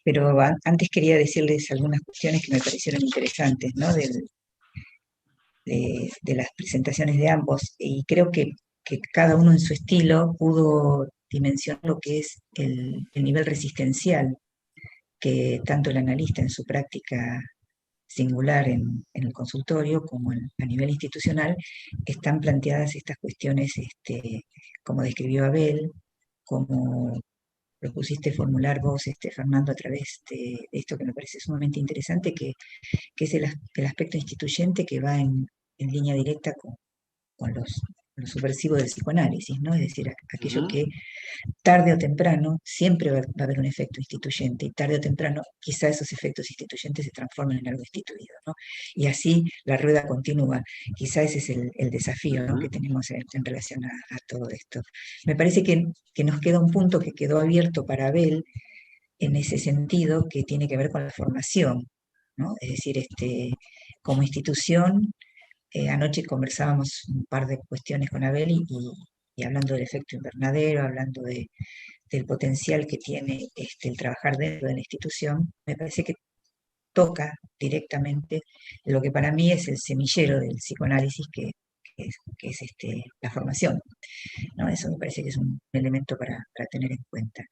pero antes quería decirles algunas cuestiones que me parecieron interesantes, ¿no? De las presentaciones de ambos, y creo que cada uno en su estilo pudo dimensionar lo que es el nivel resistencial que tanto el analista en su práctica singular en el consultorio como a nivel institucional están planteadas estas cuestiones, como describió Abel, como propusiste formular vos, Fernando, a través de esto que me parece sumamente interesante, que es el aspecto instituyente que va en línea directa con lo subversivo del psicoanálisis, ¿no? Es decir, aquello que tarde o temprano siempre va a haber un efecto instituyente, y tarde o temprano quizá esos efectos instituyentes se transformen en algo instituido, ¿no? Y así la rueda continúa. Quizá ese es el desafío, ¿no?, que tenemos en relación a todo esto. Me parece que nos queda un punto que quedó abierto para Abel en ese sentido, que tiene que ver con la formación, ¿no? Es decir, como institución, anoche conversábamos un par de cuestiones con Abel y hablando del efecto invernadero, hablando del potencial que tiene el trabajar dentro de la institución, me parece que toca directamente lo que para mí es el semillero del psicoanálisis, que es la formación, ¿no? Eso me parece que es un elemento para tener en cuenta.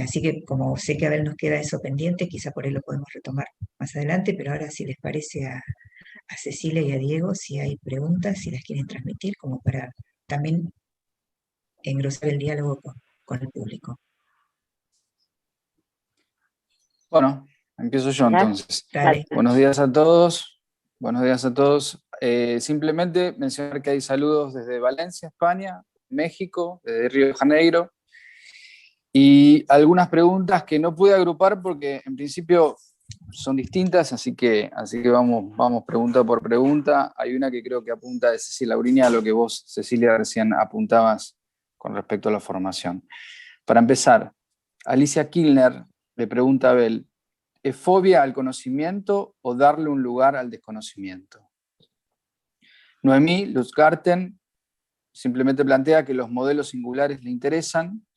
Así que como sé que a Abel nos queda eso pendiente, quizá por ahí lo podemos retomar más adelante, pero ahora si les parece a Cecilia y a Diego, si hay preguntas, si las quieren transmitir, como para también engrosar el diálogo con el público. Bueno, empiezo yo entonces. Dale. Buenos días a todos. Buenos días a todos. Simplemente mencionar que hay saludos desde Valencia, España, México, desde Río de Janeiro, y algunas preguntas que no pude agrupar porque en principio son distintas, así que vamos pregunta por pregunta. Hay una que creo que apunta de Cecilia Laurini a lo que vos, Cecilia, recién apuntabas con respecto a la formación. Para empezar, Alicia Kilner le pregunta a Abel, ¿Es fobia al conocimiento o darle un lugar al desconocimiento? Noemí Lustgarten simplemente plantea que los modelos singulares le interesan.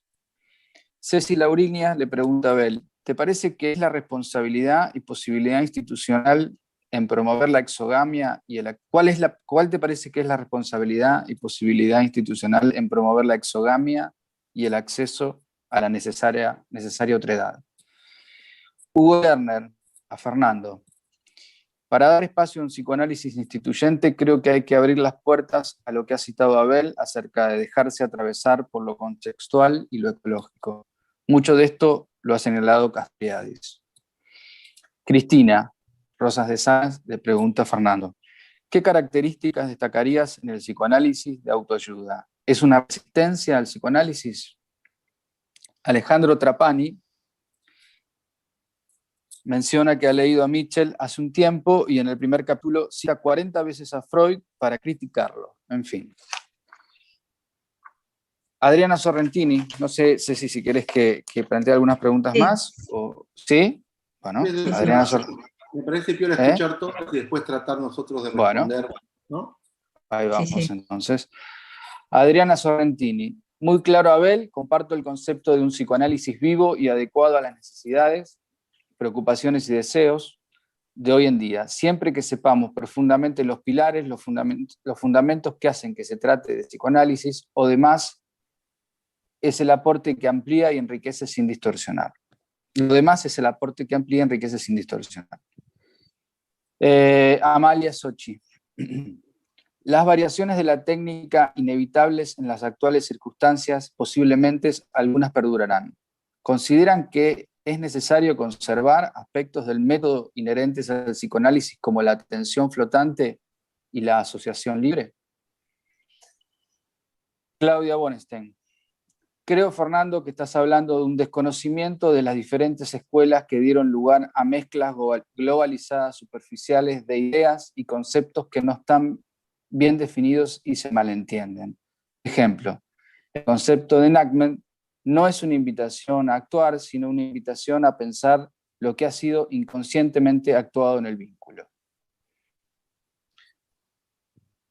Ceci Laurinia le pregunta a Abel, ¿te parece que es la responsabilidad y posibilidad institucional en promover la exogamia y ¿cuál te parece que es la responsabilidad y posibilidad institucional en promover la exogamia y el acceso a la necesaria otredad? Hugo Werner, a Fernando. Para dar espacio a un psicoanálisis instituyente, creo que hay que abrir las puertas a lo que ha citado Abel acerca de dejarse atravesar por lo contextual y lo ecológico. Mucho de esto lo ha señalado Castriadis. Cristina Rosas de Sanz le pregunta a Fernando, ¿qué características destacarías en el psicoanálisis de autoayuda? ¿Es una resistencia al psicoanálisis? Alejandro Trapani menciona que ha leído a Mitchell hace un tiempo y en el primer capítulo cita 40 veces a Freud para criticarlo. En fin. Adriana Sorrentini, no sé si querés que plantee algunas preguntas más. ¿Sí? Bueno, Adriana Sorrentini. Me parece piola escuchar todas y después tratar nosotros de responder. Bueno, ¿no? Ahí vamos entonces. Adriana Sorrentini. Muy claro, Abel, comparto el concepto de un psicoanálisis vivo y adecuado a las necesidades, preocupaciones y deseos de hoy en día, siempre que sepamos profundamente los pilares, los fundamentos que hacen que se trate de psicoanálisis o demás, es el aporte que amplía y enriquece sin distorsionar. Lo demás es el aporte que amplía y enriquece sin distorsionar. Amalia Sochi. Las variaciones de la técnica inevitables en las actuales circunstancias, posiblemente algunas perdurarán. ¿Consideran que es necesario conservar aspectos del método inherentes al psicoanálisis como la atención flotante y la asociación libre? Claudia Bonestein. Creo, Fernando, que estás hablando de un desconocimiento de las diferentes escuelas que dieron lugar a mezclas globalizadas superficiales de ideas y conceptos que no están bien definidos y se malentienden. Ejemplo, el concepto de enactment no es una invitación a actuar, sino una invitación a pensar lo que ha sido inconscientemente actuado en el vínculo.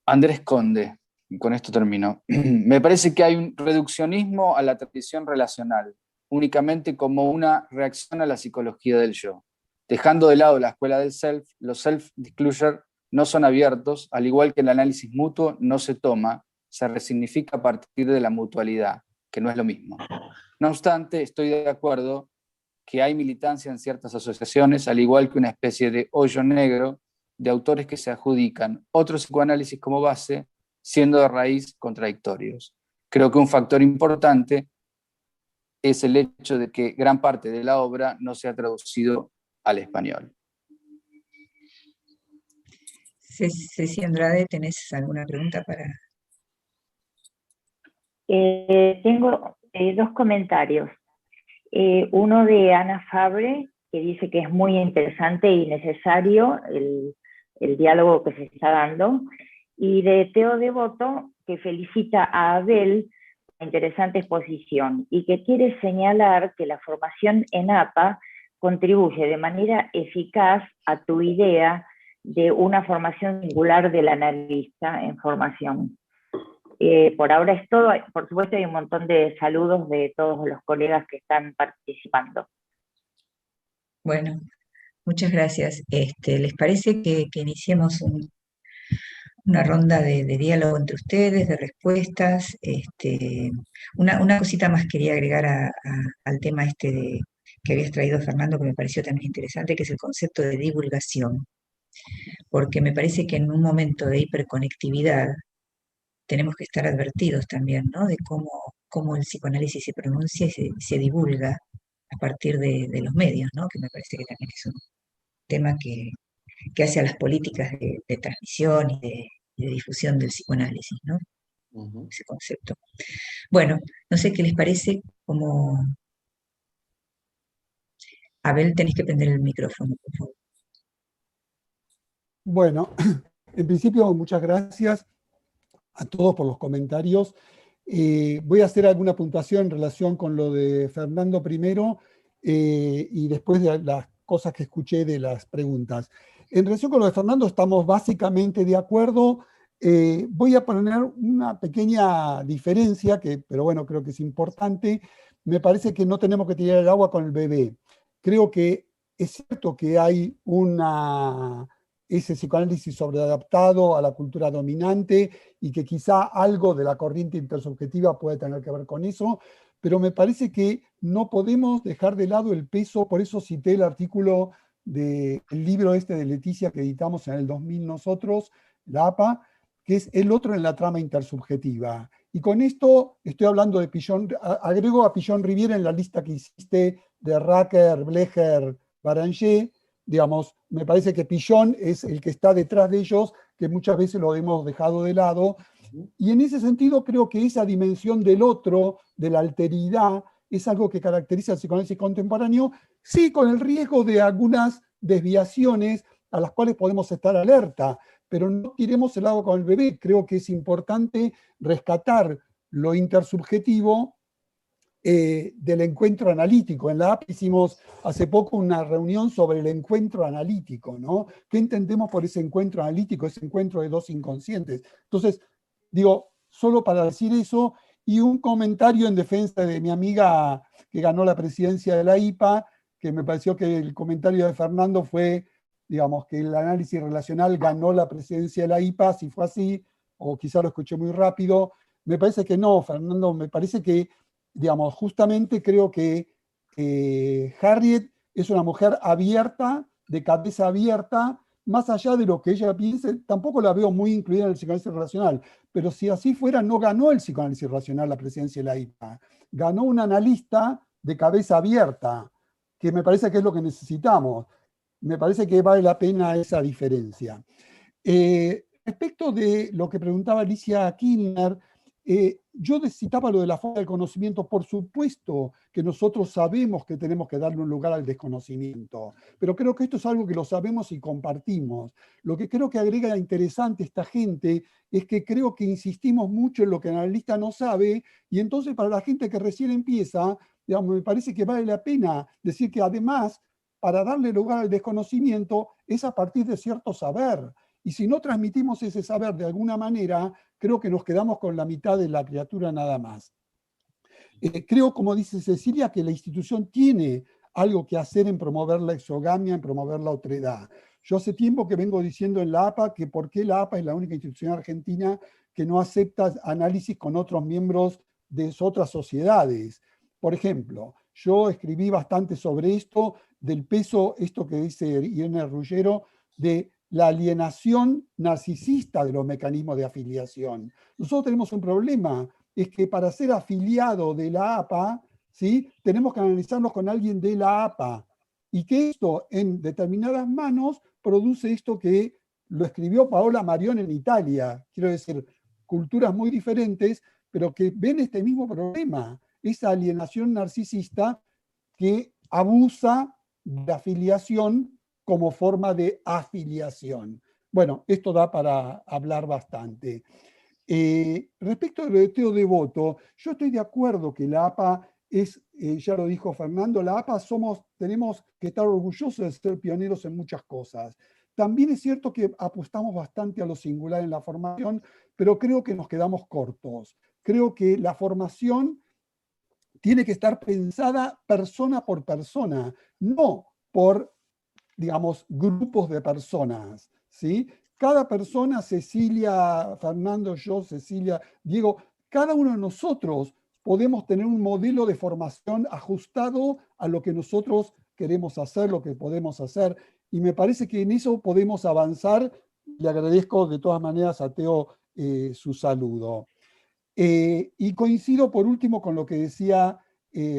Andrés Conde, y con esto termino. Me parece que hay un reduccionismo a la tradición relacional, únicamente como una reacción a la psicología del yo. Dejando de lado la escuela del self, los self-disclosure no son abiertos, al igual que el análisis mutuo no se toma, se resignifica a partir de la mutualidad, que no es lo mismo. No obstante, estoy de acuerdo que hay militancia en ciertas asociaciones, al igual que una especie de hoyo negro de autores que se adjudican otro psicoanálisis como base, siendo de raíz contradictorios. Creo que un factor importante es el hecho de que gran parte de la obra no se ha traducido al español. Ceci Andrade, ¿tenés alguna pregunta para...? Tengo dos comentarios. Uno de Ana Fabre, que dice que es muy interesante y necesario el diálogo que se está dando, y de Teo Devoto, que felicita a Abel por la interesante exposición y que quiere señalar que la formación en APA contribuye de manera eficaz a tu idea de una formación singular del analista en formación. Por ahora es todo. Por supuesto hay un montón de saludos de todos los colegas que están participando. Bueno, muchas gracias. ¿Les parece que iniciemos una ronda de diálogo entre ustedes, de respuestas? Una cosita más quería agregar al tema que habías traído, Fernando, que me pareció también interesante, que es el concepto de divulgación. Porque me parece que en un momento de hiperconectividad tenemos que estar advertidos también, ¿no? De cómo el psicoanálisis se pronuncia y se divulga a partir de los medios, ¿no? Que me parece que también es un tema que hace a las políticas de transmisión y de difusión del psicoanálisis, ¿no? Ese concepto. Bueno, no sé qué les parece, como... Abel, tenés que prender el micrófono, por favor. Bueno, en principio, muchas gracias a todos por los comentarios. Voy a hacer alguna puntuación en relación con lo de Fernando primero y después de las cosas que escuché de las preguntas. En relación con lo de Fernando, estamos básicamente de acuerdo. Voy a poner una pequeña diferencia, pero bueno, creo que es importante. Me parece que no tenemos que tirar el agua con el bebé. Creo que es cierto que hay ese psicoanálisis sobreadaptado a la cultura dominante y que quizá algo de la corriente intersubjetiva puede tener que ver con eso, pero me parece que no podemos dejar de lado el peso. Por eso cité el artículo del libro de Leticia que editamos en el 2000 nosotros, la APA, que es El otro en la trama intersubjetiva. Y con esto estoy hablando de Pichon, agrego a Pichon Rivière en la lista que hiciste de Racker, Blecher, Baranger. Digamos, me parece que Pichon es el que está detrás de ellos, que muchas veces lo hemos dejado de lado. Y en ese sentido creo que esa dimensión del otro, de la alteridad, es algo que caracteriza al psicoanálisis contemporáneo, sí con el riesgo de algunas desviaciones a las cuales podemos estar alerta, pero no tiremos el agua con el bebé. Creo que es importante rescatar lo intersubjetivo del encuentro analítico. En la AP hicimos hace poco una reunión sobre el encuentro analítico, ¿no? ¿Qué entendemos por ese encuentro analítico, ese encuentro de dos inconscientes? Entonces, digo, solo para decir eso, y un comentario en defensa de mi amiga que ganó la presidencia de la IPA, que me pareció que el comentario de Fernando fue, digamos, que el análisis relacional ganó la presidencia de la IPA, si fue así, o quizá lo escuché muy rápido. Me parece que no, Fernando, me parece que, digamos, justamente creo que Harriet es una mujer abierta, de cabeza abierta, más allá de lo que ella piense. Tampoco la veo muy incluida en el psicoanálisis relacional, pero si así fuera, no ganó el psicoanálisis relacional la presidencia de la IPA. Ganó un analista de cabeza abierta, que me parece que es lo que necesitamos. Me parece que vale la pena esa diferencia. Respecto de lo que preguntaba Alicia Kirchner, yo citaba lo de la falta del conocimiento. Por supuesto que nosotros sabemos que tenemos que darle un lugar al desconocimiento, pero creo que esto es algo que lo sabemos y compartimos. Lo que creo que agrega interesante esta gente es que creo que insistimos mucho en lo que el analista no sabe, y entonces para la gente que recién empieza, digamos, me parece que vale la pena decir que además, para darle lugar al desconocimiento es a partir de cierto saber. Y si no transmitimos ese saber de alguna manera, creo que nos quedamos con la mitad de la criatura nada más. Creo, como dice Cecilia, que la institución tiene algo que hacer en promover la exogamia, en promover la otredad. Yo hace tiempo que vengo diciendo en la APA que por qué la APA es la única institución argentina que no acepta análisis con otros miembros de otras sociedades. Por ejemplo, yo escribí bastante sobre esto, del peso, esto que dice Irene Ruggiero, de la alienación narcisista de los mecanismos de afiliación. Nosotros tenemos un problema, es que para ser afiliado de la APA, ¿sí?, tenemos que analizarnos con alguien de la APA, y que esto en determinadas manos produce esto que lo escribió Paola Marion en Italia. Quiero decir, culturas muy diferentes, pero que ven este mismo problema, esa alienación narcisista que abusa de afiliación como forma de afiliación. Bueno, esto da para hablar bastante. Respecto al deteo de voto, yo estoy de acuerdo que la APA es, ya lo dijo Fernando, la APA tenemos que estar orgullosos de ser pioneros en muchas cosas. También es cierto que apostamos bastante a lo singular en la formación, pero creo que nos quedamos cortos. Creo que la formación tiene que estar pensada persona por persona, no por, digamos, grupos de personas, ¿sí? Cada persona, Cecilia, Fernando, yo, Cecilia, Diego, cada uno de nosotros podemos tener un modelo de formación ajustado a lo que nosotros queremos hacer, lo que podemos hacer, y me parece que en eso podemos avanzar. Le agradezco de todas maneras a Teo su saludo. Y coincido por último con lo que decía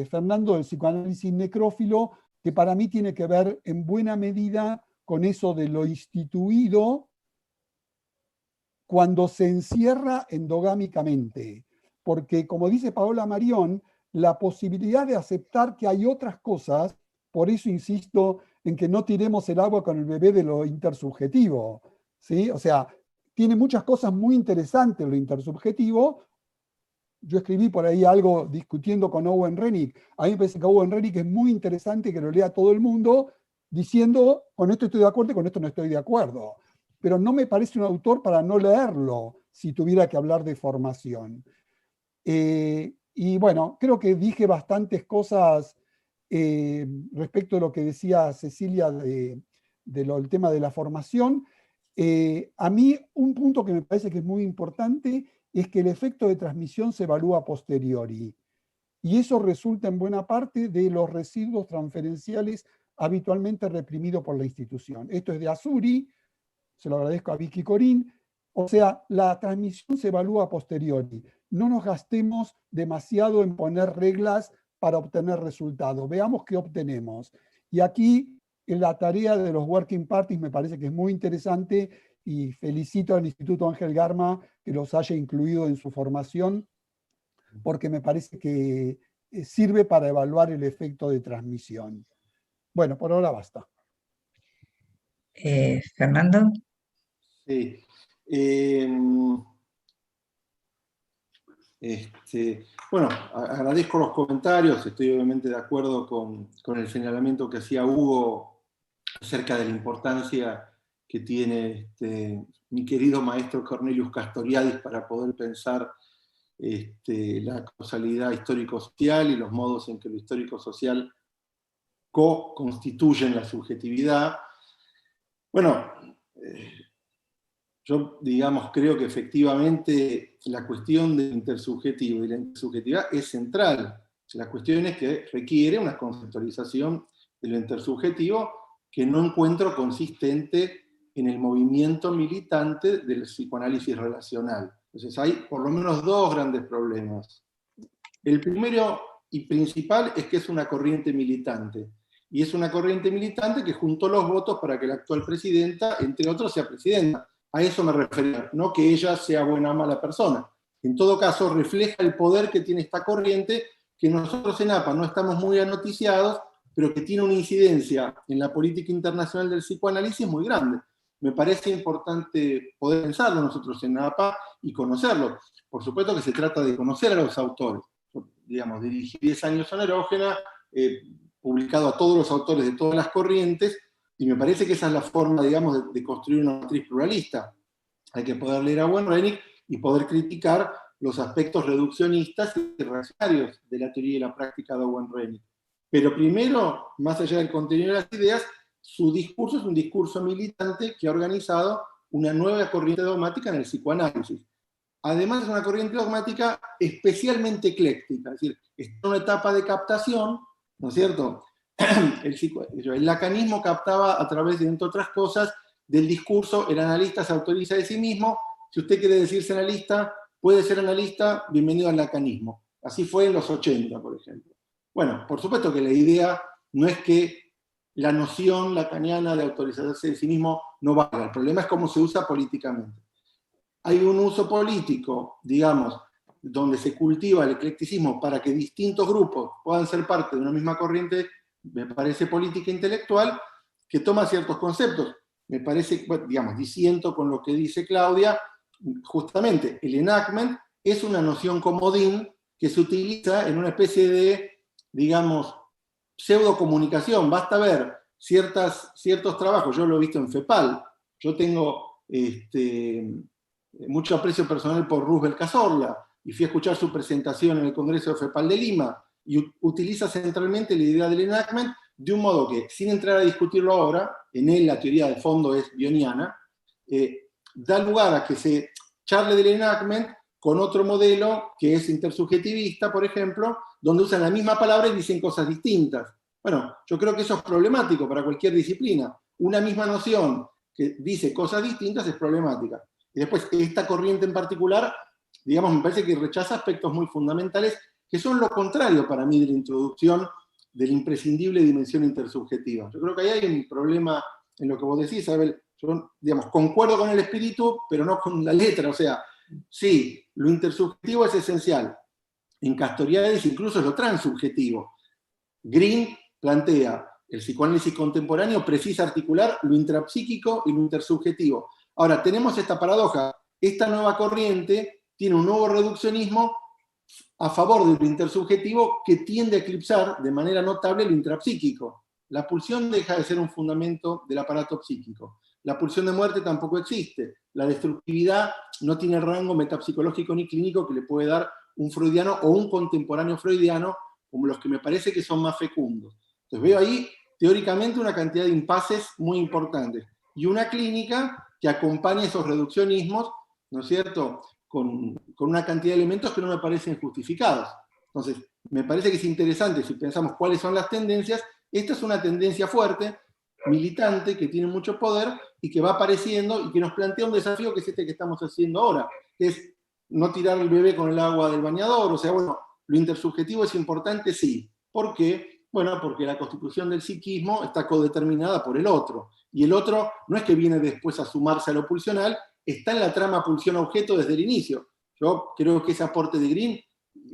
Fernando del psicoanálisis necrófilo, que para mí tiene que ver en buena medida con eso de lo instituido cuando se encierra endogámicamente. Porque, como dice Paola Marion, la posibilidad de aceptar que hay otras cosas, por eso insisto en que no tiremos el agua con el bebé de lo intersubjetivo, ¿sí? O sea, tiene muchas cosas muy interesantes lo intersubjetivo. Yo escribí por ahí algo discutiendo con Owen Rennick. A mí me parece que Owen Rennick es muy interesante que lo lea todo el mundo, diciendo, con esto estoy de acuerdo y con esto no estoy de acuerdo. Pero no me parece un autor para no leerlo, si tuviera que hablar de formación. Y bueno, creo que dije bastantes cosas respecto de lo que decía Cecilia del tema de la formación. A mí, un punto que me parece que es muy importante es que el efecto de transmisión se evalúa a posteriori. Y eso resulta en buena parte de los residuos transferenciales habitualmente reprimidos por la institución. Esto es de Azuri, se lo agradezco a Vicky Corín. O sea, la transmisión se evalúa a posteriori. No nos gastemos demasiado en poner reglas para obtener resultados. Veamos qué obtenemos. Y aquí la tarea de los working parties me parece que es muy interesante y felicito al Instituto Ángel Garma que los haya incluido en su formación, porque me parece que sirve para evaluar el efecto de transmisión. Bueno, por ahora basta. Fernando. Sí. Bueno, agradezco los comentarios, estoy obviamente de acuerdo con el señalamiento que hacía Hugo acerca de la importancia que tiene mi querido maestro Cornelius Castoriadis para poder pensar la causalidad histórico-social y los modos en que lo histórico-social co-constituyen la subjetividad. Bueno, yo, digamos, creo que efectivamente la cuestión del intersubjetivo y la intersubjetividad es central. La cuestión es que requiere una conceptualización de lo intersubjetivo que no encuentro consistente en el movimiento militante del psicoanálisis relacional. Entonces hay por lo menos dos grandes problemas. El primero y principal es que es una corriente militante. Y es una corriente militante que juntó los votos para que la actual presidenta, entre otros, sea presidenta. A eso me refería, no que ella sea buena o mala persona. En todo caso, refleja el poder que tiene esta corriente, que nosotros en APA no estamos muy anoticiados, pero que tiene una incidencia en la política internacional del psicoanálisis muy grande. Me parece importante poder pensarlo nosotros en APA y conocerlo. Por supuesto que se trata de conocer a los autores. Yo, digamos, dirigí 10 años en Erógena, publicado a todos los autores de todas las corrientes, y me parece que esa es la forma, digamos, de construir una matriz pluralista. Hay que poder leer a Wenreinik y poder criticar los aspectos reduccionistas y reaccionarios de la teoría y la práctica de Wenreinik. Pero primero, más allá del contenido de las ideas, su discurso es un discurso militante que ha organizado una nueva corriente dogmática en el psicoanálisis. Además es una corriente dogmática especialmente ecléctica, es decir, está en una etapa de captación, ¿no es cierto? El lacanismo captaba a través de, entre otras cosas, del discurso, el analista se autoriza de sí mismo, si usted quiere decirse analista, puede ser analista, bienvenido al lacanismo. Así fue en los 80, por ejemplo. Bueno, por supuesto que la idea no es que la noción lacaniana de autorizarse de sí mismo no valga, el problema es cómo se usa políticamente. Hay un uso político, digamos, donde se cultiva el eclecticismo para que distintos grupos puedan ser parte de una misma corriente, me parece política intelectual, que toma ciertos conceptos. Me parece, digamos, disiento con lo que dice Claudia, justamente el enactment es una noción comodín que se utiliza en una especie de, digamos, pseudocomunicación. Basta ver ciertos trabajos, yo lo he visto en FEPAL, yo tengo mucho aprecio personal por Roosevelt Cazorla, y fui a escuchar su presentación en el Congreso de FEPAL de Lima, y utiliza centralmente la idea del enactment de un modo que, sin entrar a discutirlo ahora, en él la teoría de fondo es bioniana, da lugar a que se charle del enactment con otro modelo que es intersubjetivista, por ejemplo, donde usan la misma palabra y dicen cosas distintas. Bueno, yo creo que eso es problemático para cualquier disciplina. Una misma noción que dice cosas distintas es problemática. Y después, esta corriente en particular, digamos, me parece que rechaza aspectos muy fundamentales que son lo contrario para mí de la introducción de la imprescindible dimensión intersubjetiva. Yo creo que ahí hay un problema en lo que vos decís, Abel. Yo, digamos, concuerdo con el espíritu, pero no con la letra. O sea, sí, lo intersubjetivo es esencial. En Castoriadis incluso es lo transsubjetivo. Green plantea, el psicoanálisis contemporáneo precisa articular lo intrapsíquico y lo intersubjetivo. Ahora, tenemos esta paradoja. Esta nueva corriente tiene un nuevo reduccionismo a favor del intersubjetivo que tiende a eclipsar de manera notable lo intrapsíquico. La pulsión deja de ser un fundamento del aparato psíquico. La pulsión de muerte tampoco existe. La destructividad no tiene rango metapsicológico ni clínico que le puede dar un freudiano o un contemporáneo freudiano, como los que me parece que son más fecundos. Entonces veo ahí, teóricamente, una cantidad de impases muy importantes. Y una clínica que acompaña esos reduccionismos, ¿no es cierto?, con una cantidad de elementos que no me parecen justificados. Entonces, me parece que es interesante, si pensamos cuáles son las tendencias, esta es una tendencia fuerte, militante, que tiene mucho poder y que va apareciendo y que nos plantea un desafío que es este que estamos haciendo ahora, que es no tirar el bebé con el agua del bañador. O sea, bueno, lo intersubjetivo es importante, sí. ¿Por qué? Bueno, porque la constitución del psiquismo está codeterminada por el otro. Y el otro no es que viene después a sumarse a lo pulsional, está en la trama pulsión-objeto desde el inicio. Yo creo que ese aporte de Green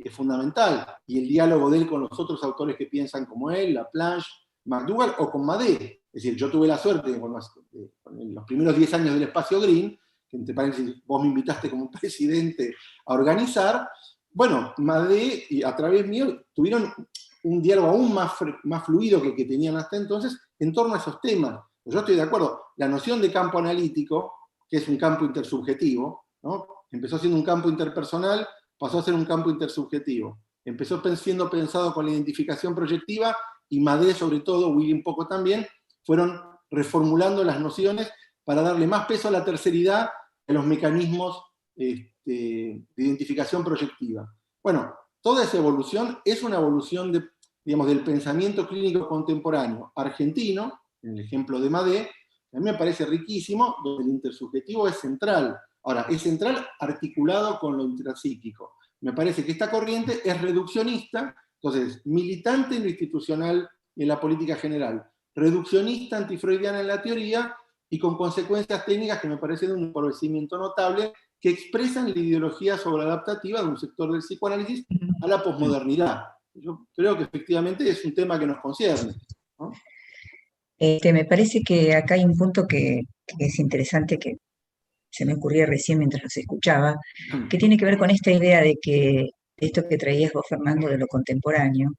es fundamental. Y el diálogo de él con los otros autores que piensan como él, Laplanche, McDougall o con Madé. Es decir, yo tuve la suerte con los primeros 10 años del Espacio Green, que entre paréntesis vos me invitaste como presidente a organizar. Bueno, Madé y a través mío tuvieron un diálogo aún más fluido que tenían hasta entonces en torno a esos temas. Yo estoy de acuerdo, la noción de campo analítico, que es un campo intersubjetivo, ¿no? Empezó siendo un campo interpersonal, pasó a ser un campo intersubjetivo. Empezó siendo pensado con la identificación proyectiva, y Madé sobre todo, Willy un poco también, fueron reformulando las nociones para darle más peso a la terceridad de los mecanismos de identificación proyectiva. Bueno, toda esa evolución es una evolución del pensamiento clínico contemporáneo argentino, en el ejemplo de Madé, a mí me parece riquísimo, donde el intersubjetivo es central. Ahora, es central articulado con lo intrapsíquico. Me parece que esta corriente es reduccionista, entonces, militante en lo institucional y en la política general, reduccionista, antifreudiana en la teoría, y con consecuencias técnicas que me parecen un empobrecimiento notable, que expresan la ideología sobreadaptativa de un sector del psicoanálisis a la posmodernidad. Yo creo que efectivamente es un tema que nos concierne, ¿no? Me parece que acá hay un punto que es interesante, que se me ocurría recién mientras los escuchaba, que tiene que ver con esta idea de que esto que traías vos, Fernando, de lo contemporáneo,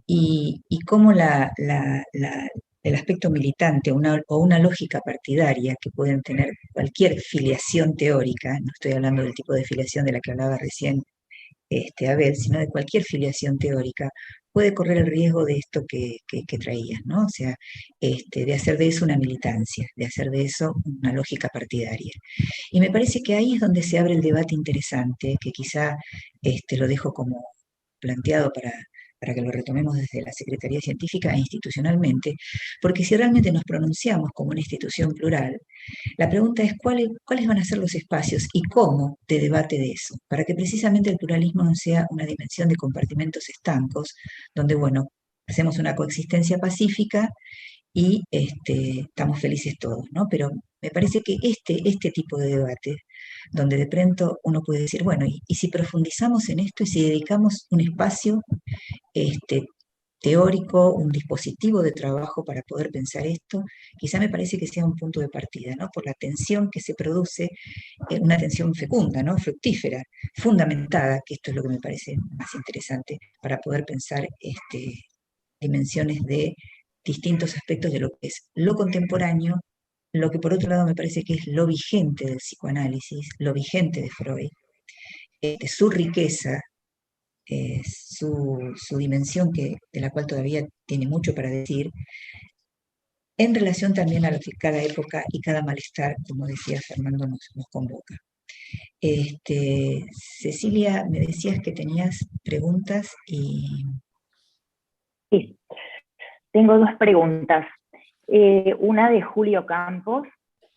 y cómo el aspecto militante o una lógica partidaria que pueden tener cualquier filiación teórica, no estoy hablando del tipo de filiación de la que hablaba recién Abel, sino de cualquier filiación teórica, puede correr el riesgo de esto que traías, ¿no? O sea, de hacer de eso una militancia, de hacer de eso una lógica partidaria. Y me parece que ahí es donde se abre el debate interesante, que quizá lo dejo como planteado para que lo retomemos desde la Secretaría Científica e institucionalmente, porque si realmente nos pronunciamos como una institución plural, la pregunta es cuáles van a ser los espacios y cómo de debate de eso, para que precisamente el pluralismo no sea una dimensión de compartimentos estancos, donde, bueno, hacemos una coexistencia pacífica y estamos felices todos, ¿no? Pero me parece que este tipo de debate, donde de pronto uno puede decir, bueno, y si profundizamos en esto y si dedicamos un espacio teórico, un dispositivo de trabajo para poder pensar esto, quizá me parece que sea un punto de partida, ¿no? Por la tensión que se produce, una tensión fecunda, ¿no? Fructífera, fundamentada, que esto es lo que me parece más interesante para poder pensar dimensiones de distintos aspectos de lo que es lo contemporáneo, lo que por otro lado me parece que es lo vigente del psicoanálisis, lo vigente de Freud, su riqueza, su dimensión de la cual todavía tiene mucho para decir, en relación también a lo que cada época y cada malestar, como decía Fernando, nos convoca. Cecilia, me decías que tenías preguntas y... Sí, tengo dos preguntas. Una de Julio Campos,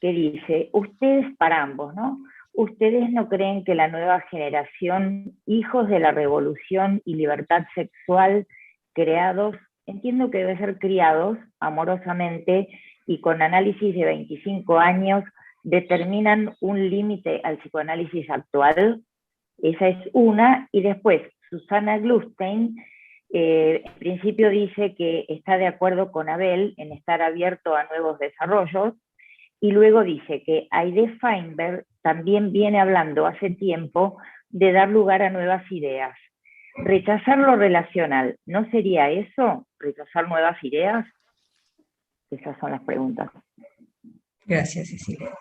que dice, ustedes para ambos, ¿no? ¿Ustedes no creen que la nueva generación, hijos de la revolución y libertad sexual, creados, entiendo que debe ser criados amorosamente y con análisis de 25 años, determinan un límite al psicoanálisis actual? Esa es una. Y después, Susana Glustein, en principio dice que está de acuerdo con Abel en estar abierto a nuevos desarrollos, y luego dice que Aide Feinberg también viene hablando hace tiempo de dar lugar a nuevas ideas. ¿Rechazar lo relacional no sería eso? ¿Rechazar nuevas ideas? Esas son las preguntas. Gracias, Cecilia.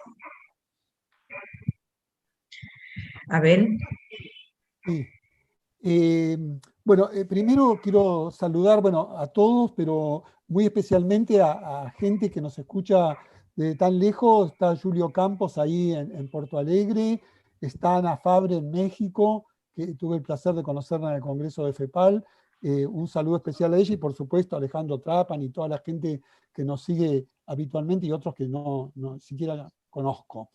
Abel. Sí. Bueno, primero quiero saludar, bueno, a todos, pero muy especialmente a gente que nos escucha de tan lejos. Está Julio Campos ahí en Porto Alegre, está Ana Fabre en México, que tuve el placer de conocerla en el Congreso de FEPAL. Un saludo especial a ella y por supuesto a Alejandro Trapan y toda la gente que nos sigue habitualmente y otros que no siquiera conozco.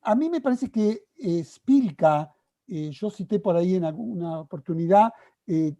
A mí me parece que Spilka, yo cité por ahí en alguna oportunidad,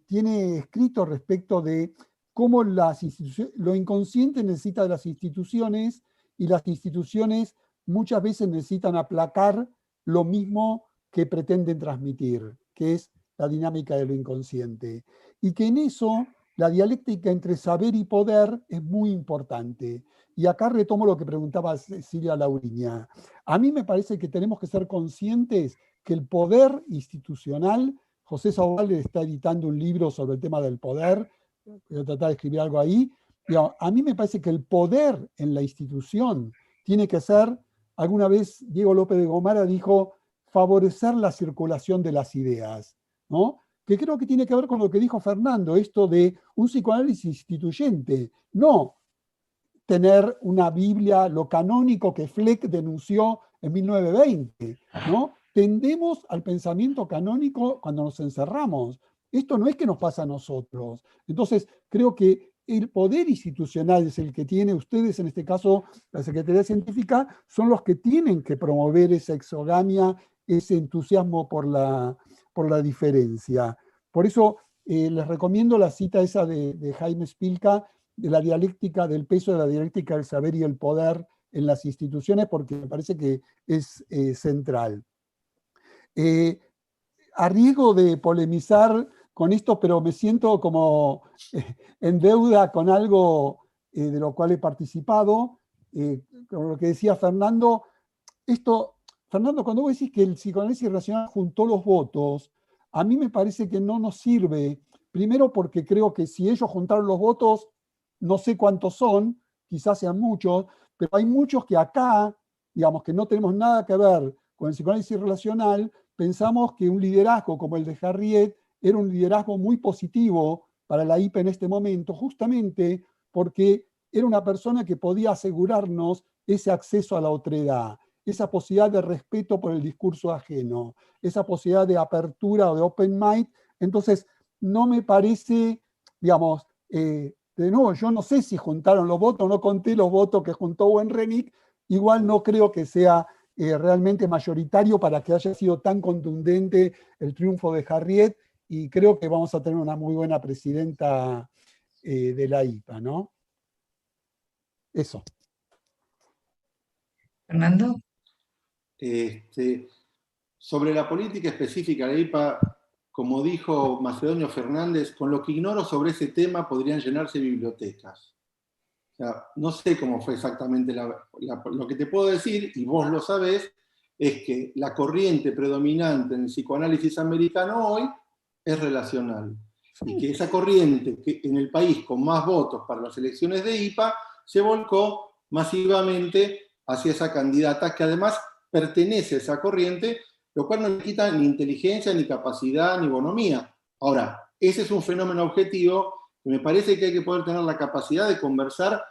tiene escrito respecto de cómo lo inconsciente necesita de las instituciones y las instituciones muchas veces necesitan aplacar lo mismo que pretenden transmitir, que es la dinámica de lo inconsciente. Y que en eso la dialéctica entre saber y poder es muy importante. Y acá retomo lo que preguntaba Cecilia Lauriña. A mí me parece que tenemos que ser conscientes que el poder institucional, José Sauval está editando un libro sobre el tema del poder, voy a tratar de escribir algo ahí, digamos, a mí me parece que el poder en la institución tiene que ser, alguna vez Diego López de Gomara dijo, favorecer la circulación de las ideas, ¿no? Que creo que tiene que ver con lo que dijo Fernando, esto de un psicoanálisis instituyente, no tener una Biblia, lo canónico que Fleck denunció en 1920, ¿no? Tendemos al pensamiento canónico cuando nos encerramos. Esto no es que nos pasa a nosotros. Entonces, creo que el poder institucional es el que tiene, ustedes en este caso, la Secretaría Científica, son los que tienen que promover esa exogamia, ese entusiasmo por la diferencia. Por eso les recomiendo la cita esa de Jaime Spilka, de la dialéctica, del peso de la dialéctica del saber y el poder en las instituciones, porque me parece que es central. A riesgo de polemizar con esto, pero me siento como en deuda con algo de lo cual he participado, con lo que decía Fernando. Fernando, cuando vos decís que el psicoanálisis racional juntó los votos, a mí me parece que no nos sirve, primero porque creo que si ellos juntaron los votos, no sé cuántos son, quizás sean muchos, pero hay muchos que acá, digamos que no tenemos nada que ver con el psicoanálisis relacional, pensamos que un liderazgo como el de Harriet era un liderazgo muy positivo para la IPA en este momento, justamente porque era una persona que podía asegurarnos ese acceso a la otredad, esa posibilidad de respeto por el discurso ajeno, esa posibilidad de apertura o de open mind. Entonces, no me parece, digamos, de nuevo, yo no sé si juntaron los votos, no conté los votos que juntó Wenrenick, igual no creo que sea realmente mayoritario para que haya sido tan contundente el triunfo de Harriet, y creo que vamos a tener una muy buena presidenta de la IPA, ¿no? Eso. Fernando. Sobre la política específica de la IPA, como dijo Macedonio Fernández, con lo que ignoro sobre ese tema podrían llenarse bibliotecas. O sea, no sé cómo fue exactamente lo que te puedo decir, y vos lo sabés, es que la corriente predominante en el psicoanálisis americano hoy es relacional. Y que esa corriente, que en el país con más votos para las elecciones de IPA, se volcó masivamente hacia esa candidata que además pertenece a esa corriente, lo cual no le quita ni inteligencia, ni capacidad, ni bonomía. Ahora, ese es un fenómeno objetivo que me parece que hay que poder tener la capacidad de conversar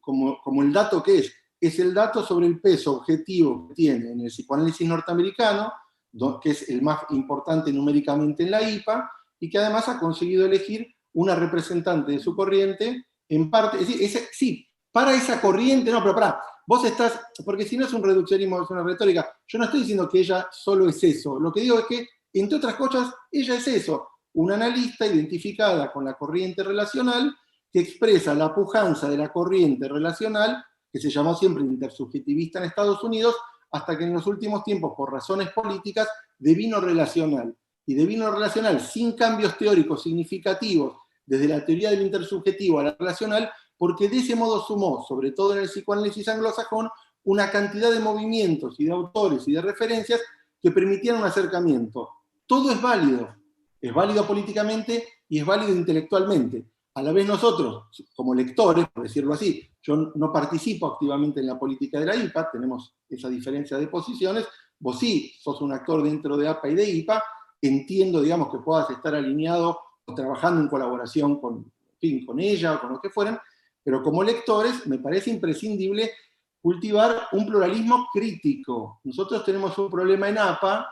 como el dato que es el dato sobre el peso objetivo que tiene en el psicoanálisis norteamericano, que es el más importante numéricamente en la IPA, y que además ha conseguido elegir una representante de su corriente, en parte, es decir, sí, para esa corriente, no, pero pará, vos estás, porque si no es un reduccionismo, es una retórica, yo no estoy diciendo que ella solo es eso, lo que digo es que, entre otras cosas, ella es eso, una analista identificada con la corriente relacional, que expresa la pujanza de la corriente relacional, que se llamó siempre intersubjetivista en Estados Unidos, hasta que en los últimos tiempos, por razones políticas, devino relacional. Y devino relacional sin cambios teóricos significativos, desde la teoría del intersubjetivo a la relacional, porque de ese modo sumó, sobre todo en el psicoanálisis anglosajón, una cantidad de movimientos y de autores y de referencias que permitían un acercamiento. Todo es válido políticamente y es válido intelectualmente. a la vez nosotros, como lectores, por decirlo así, yo no participo activamente en la política de la IPA, tenemos esa diferencia de posiciones, vos sí sos un actor dentro de APA y de IPA, entiendo, digamos, que puedas estar alineado o trabajando en colaboración con ella o con los que fueran, pero como lectores me parece imprescindible cultivar un pluralismo crítico. Nosotros tenemos un problema en APA,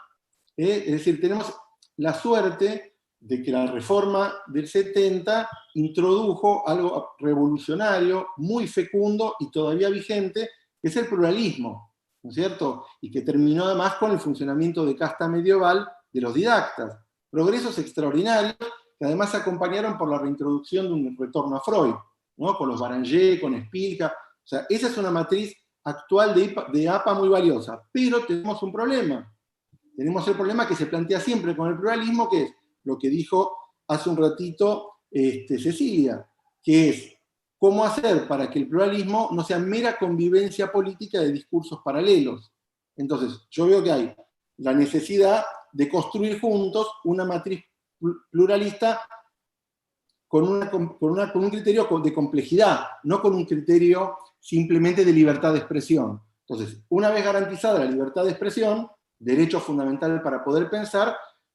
es decir, tenemos la suerte de que la reforma del 70 introdujo algo revolucionario, muy fecundo y todavía vigente, que es el pluralismo, ¿no es cierto? Y que terminó además con el funcionamiento de casta medieval de los didactas. Progresos extraordinarios que además se acompañaron por la reintroducción de un retorno a Freud, ¿no? Con los Baranger, con Spilka. O sea, esa es una matriz actual de APA muy valiosa. Pero tenemos un problema. Tenemos el problema que se plantea siempre con el pluralismo, que es lo que dijo hace un ratito Cecilia, que es cómo hacer para que el pluralismo no sea mera convivencia política de discursos paralelos. Entonces, yo veo que hay la necesidad de construir juntos una matriz pluralista con un criterio de complejidad, no con un criterio simplemente de libertad de expresión. Entonces, una vez garantizada la libertad de expresión, derecho fundamental para poder pensar,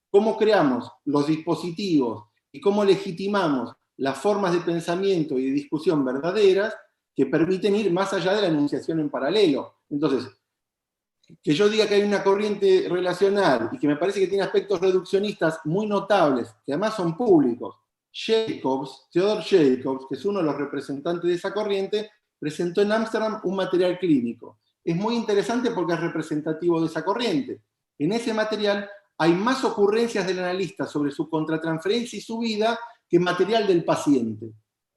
¿cómo creamos los dispositivos y cómo legitimamos las formas de pensamiento y de discusión verdaderas que permiten ir más allá de la enunciación en paralelo? Entonces, que yo diga que hay una corriente relacional y que me parece que tiene aspectos reduccionistas muy notables, que además son públicos. Theodor Jacobs, que es uno de los representantes de esa corriente, presentó en Ámsterdam un material clínico. Es muy interesante porque es representativo de esa corriente. En ese material hay más ocurrencias del analista sobre su contratransferencia y su vida que material del paciente.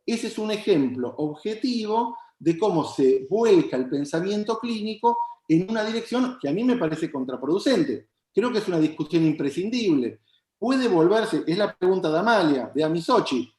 Ese es un ejemplo objetivo de cómo se vuelca el pensamiento clínico en una dirección que a mí me parece contraproducente. Creo que es una discusión imprescindible. Puede volverse, es la pregunta de Amalia, de Amisochi,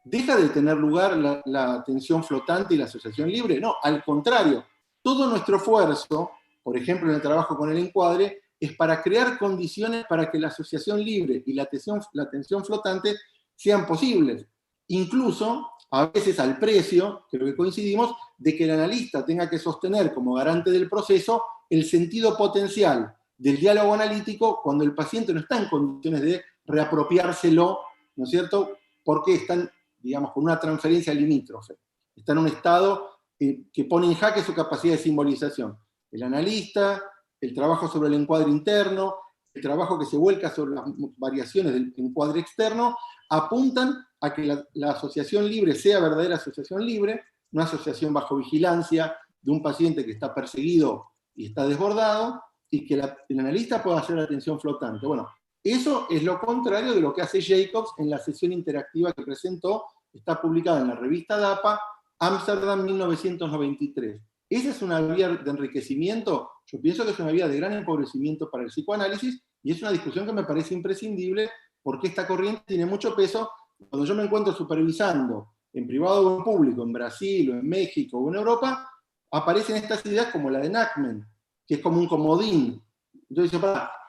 ¿deja de tener lugar la atención flotante y la asociación libre? No, al contrario, todo nuestro esfuerzo, por ejemplo en el trabajo con el encuadre, es para crear condiciones para que la asociación libre y la atención flotante sean posibles. Incluso, a veces al precio, creo que coincidimos, de que el analista tenga que sostener como garante del proceso el sentido potencial del diálogo analítico cuando el paciente no está en condiciones de reapropiárselo, ¿no es cierto? Porque están, digamos, con una transferencia limítrofe. Está en un estado que pone en jaque su capacidad de simbolización. El analista, el trabajo sobre el encuadre interno, el trabajo que se vuelca sobre las variaciones del encuadre externo, apuntan a que la asociación libre sea verdadera asociación libre, una asociación bajo vigilancia de un paciente que está perseguido y está desbordado, y que el analista pueda hacer la atención flotante. Bueno, eso es lo contrario de lo que hace Jacobs en la sesión interactiva que presentó, está publicada en la revista DAPA, Ámsterdam 1993. Esa es una vía de enriquecimiento, yo pienso que es una vía de gran empobrecimiento para el psicoanálisis, y es una discusión que me parece imprescindible, porque esta corriente tiene mucho peso. Cuando yo me encuentro supervisando, en privado o en público, en Brasil, o en México, o en Europa, aparecen estas ideas como la de Nachman, que es como un comodín. Entonces,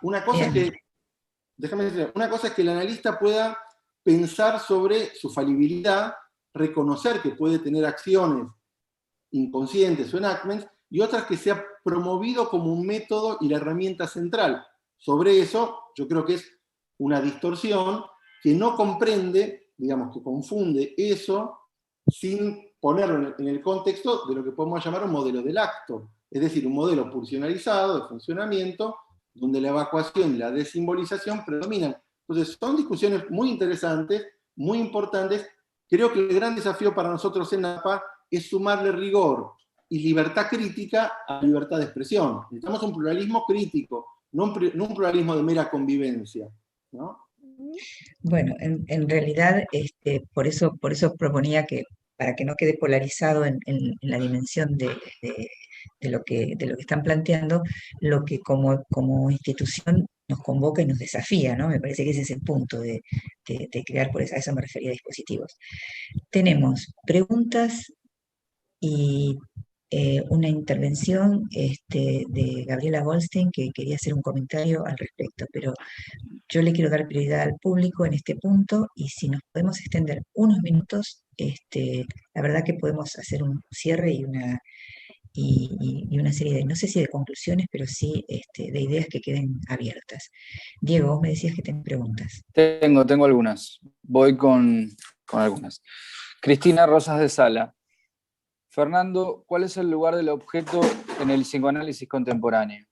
una cosa es que, déjame decir, una cosa es que el analista pueda pensar sobre su falibilidad, reconocer que puede tener acciones inconscientes o enactments, y otras que sea promovido como un método y la herramienta central. Sobre eso, yo creo que es una distorsión que no comprende, digamos, que confunde eso sin ponerlo en el contexto de lo que podemos llamar un modelo del acto, es decir, un modelo pulsionalizado de funcionamiento, donde la evacuación y la desimbolización predominan. Entonces, son discusiones muy interesantes, muy importantes. Creo que el gran desafío para nosotros en APA es sumarle rigor y libertad crítica a la libertad de expresión. Necesitamos un pluralismo crítico, no un pluralismo de mera convivencia, ¿no? Bueno, en realidad, por eso proponía que, para que no quede polarizado en la dimensión de lo que están planteando, lo que como institución nos convoca y nos desafía, ¿no? Me parece que ese es el punto de crear, a eso me refería, dispositivos. Tenemos preguntas y una intervención de Gabriela Goldstein que quería hacer un comentario al respecto, pero yo le quiero dar prioridad al público en este punto y si nos podemos extender unos minutos, la verdad que podemos hacer un cierre y una serie de, no sé si de conclusiones, pero sí de ideas que queden abiertas. Diego, vos me decías que tenés preguntas. Tengo algunas. Voy con algunas. Cristina Rosas de Sala. Fernando, ¿cuál es el lugar del objeto en el psicoanálisis contemporáneo?